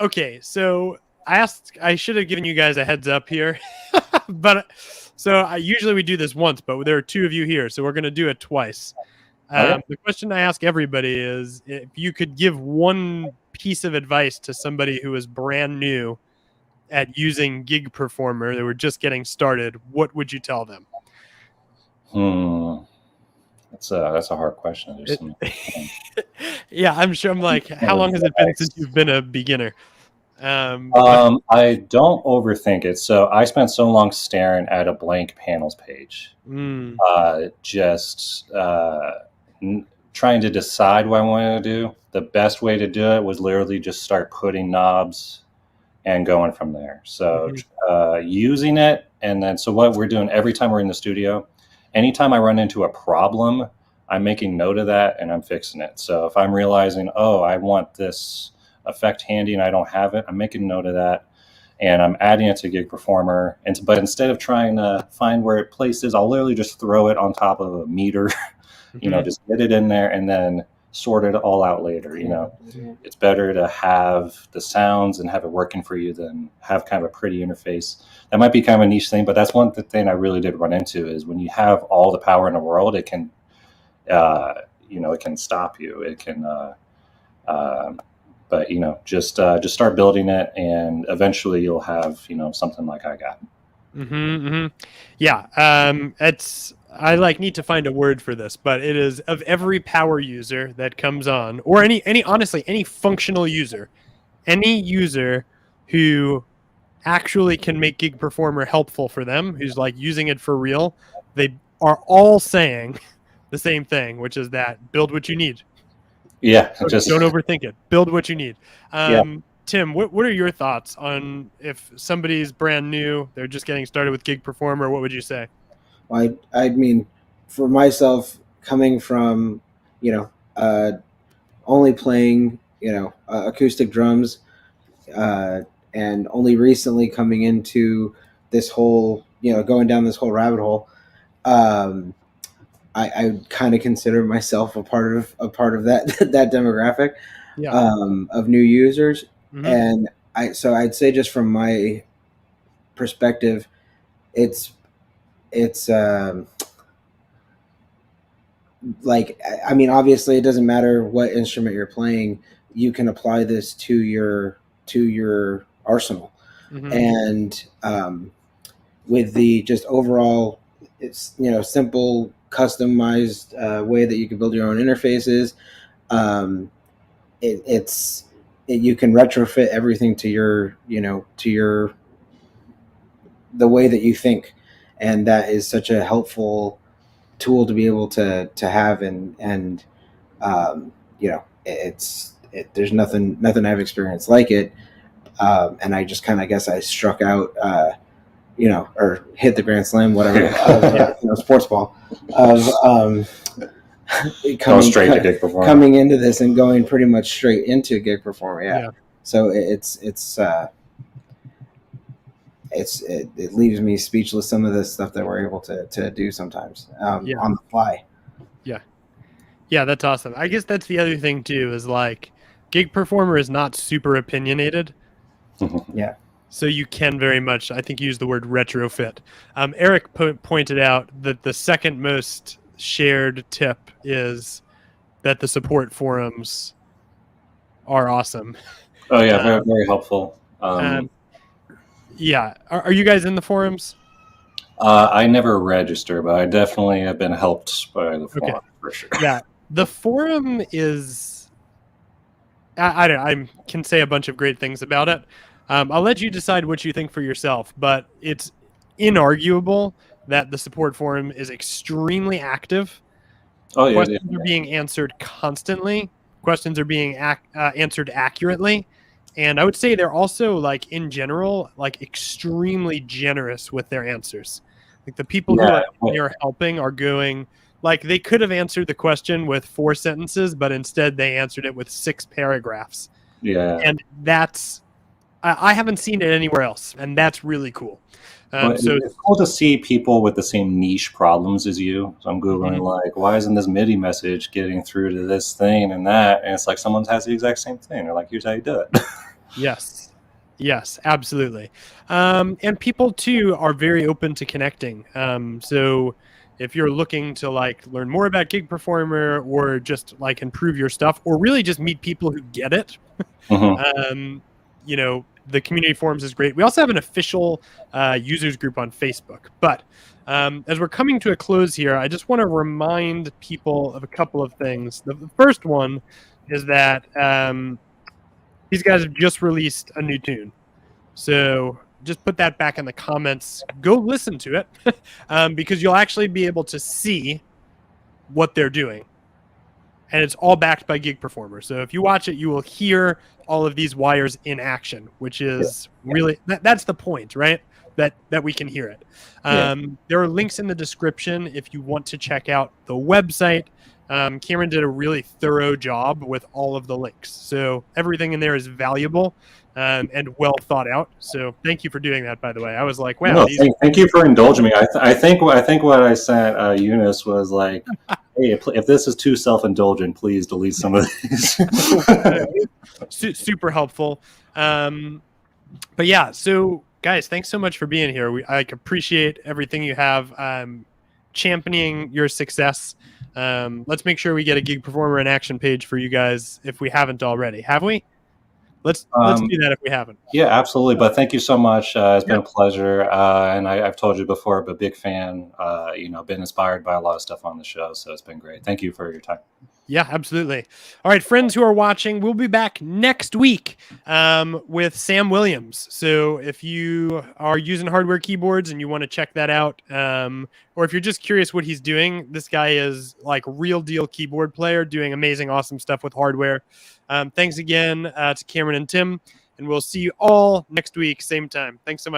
Speaker 1: Okay, so I should have given you guys a heads up here, but usually we do this once, but there are two of you here, so we're going to do it twice. The question I ask everybody is, if you could give one piece of advice to somebody who is brand new at using Gig Performer, they were just getting started, what would you tell them?
Speaker 2: That's a hard question.
Speaker 1: Yeah, I'm sure. I'm like, how long has it been since you've been a beginner?
Speaker 2: I don't overthink it. So I spent so long staring at a blank panels page, trying to decide what I wanted to do. The best way to do it was literally just start putting knobs and going from there. So using it, and then so what we're doing every time we're in the studio, anytime I run into a problem, I'm making note of that and I'm fixing it. So if I'm realizing, I want this effect handy and I don't have it, I'm making note of that and I'm adding it to Gig Performer. But instead of trying to find where it places, I'll literally just throw it on top of a meter, just get it in there and then sort it all out later. It's better to have the sounds and have it working for you than have kind of a pretty interface. That might be kind of a niche thing, but that's one thing I really did run into is when you have all the power in the world, it can, it can stop you. It can, but just start building it, and eventually you'll have something like I got.
Speaker 1: Yeah, I need to find a word for this, but it is of every power user that comes on, or any functional user, any user who actually can make Gig Performer helpful for them, who's using it for real, they are all saying the same thing, which is that build what you need.
Speaker 2: Yeah,
Speaker 1: don't overthink it. Build what you need. Tim, what are your thoughts on if somebody's brand new, they're just getting started with Gig Performer? What would you say?
Speaker 3: Well, I mean, for myself, coming from only playing acoustic drums, and only recently coming into this whole going down this whole rabbit hole, I kind of consider myself a part of that demographic of new users. And I'd say just from my perspective, it's like, I mean, obviously it doesn't matter what instrument you're playing, you can apply this to your arsenal.
Speaker 1: Mhm.
Speaker 3: And with the just overall, it's, you know, simple customized way that you can build your own interfaces. You can retrofit everything to your, you know, to the way that you think, and that is such a helpful tool to be able to have. And you know, there's nothing I've experienced like it. And I just kind of guess I struck out, you know, or hit the grand slam, whatever, you know, sports ball of coming into this and going pretty much straight into gig performer. Yeah. So it leaves me speechless, some of the stuff that we're able to do sometimes on the fly.
Speaker 1: Yeah, that's awesome. I guess that's the other thing too, is like gig performer is not super opinionated.
Speaker 3: Yeah.
Speaker 1: So you can very much, I think, use the word retrofit. Eric pointed out that the second most shared tip is that the support forums are awesome.
Speaker 2: Oh yeah, very, very helpful.
Speaker 1: Yeah. Are you guys in the forums?
Speaker 2: I never register, but I definitely have been helped by the forum for sure.
Speaker 1: Yeah. The forum is, I can say a bunch of great things about it. I'll let you decide what you think for yourself, but it's inarguable that the support forum is extremely active.
Speaker 2: Oh, yeah,
Speaker 1: Questions are being answered constantly. Questions are being answered accurately. And I would say they're also, like, in general, like, extremely generous with their answers. Like, the people who are helping are going, like, they could have answered the question with 4 sentences, but instead they answered it with 6 paragraphs.
Speaker 2: Yeah.
Speaker 1: And that's, I haven't seen it anywhere else, and that's really cool.
Speaker 2: So it's cool to see people with the same niche problems as you. So I'm Googling, like, why isn't this MIDI message getting through to this thing and that? And it's like someone has the exact same thing. They're like, here's how you do it.
Speaker 1: Yes, absolutely. And people too are very open to connecting. So if you're looking to, like, learn more about gig performer, or just, like, improve your stuff, or really just meet people who get it, you know, the community forums is great. We also have an official users group on Facebook. But as we're coming to a close here, I just want to remind people of a couple of things. The first one is that these guys have just released a new tune. So just put that back in the comments. Go listen to it, because you'll actually be able to see what they're doing. And it's all backed by gig performer. So if you watch it, you will hear all of these wires in action, which is really, that's the point, right? That we can hear it. There are links in the description if you want to check out the website. Cameron did a really thorough job with all of the links. So everything in there is valuable and well thought out. So thank you for doing that, by the way. I was like, wow.
Speaker 2: No, thank you for indulging me. I think what I sent Eunice was like, hey, if this is too self-indulgent, please delete some of these.
Speaker 1: Super helpful. But yeah, so guys, thanks so much for being here. I appreciate everything you have, championing your success. Let's make sure we get a gig performer in action page for you guys if we haven't already. Have we? Let's do that if we haven't.
Speaker 2: Yeah, absolutely. But thank you so much. It's been a pleasure. And I've told you before, but big fan. You know, been inspired by a lot of stuff on the show, so it's been great. Thank you for your time.
Speaker 1: Yeah, absolutely. All right, friends who are watching, we'll be back next week with Sam Williams. So if you are using hardware keyboards and you want to check that out, or if you're just curious what he's doing, this guy is like real deal keyboard player doing amazing, awesome stuff with hardware. Thanks again to Cameron and Tim, and we'll see you all next week, same time. Thanks so much.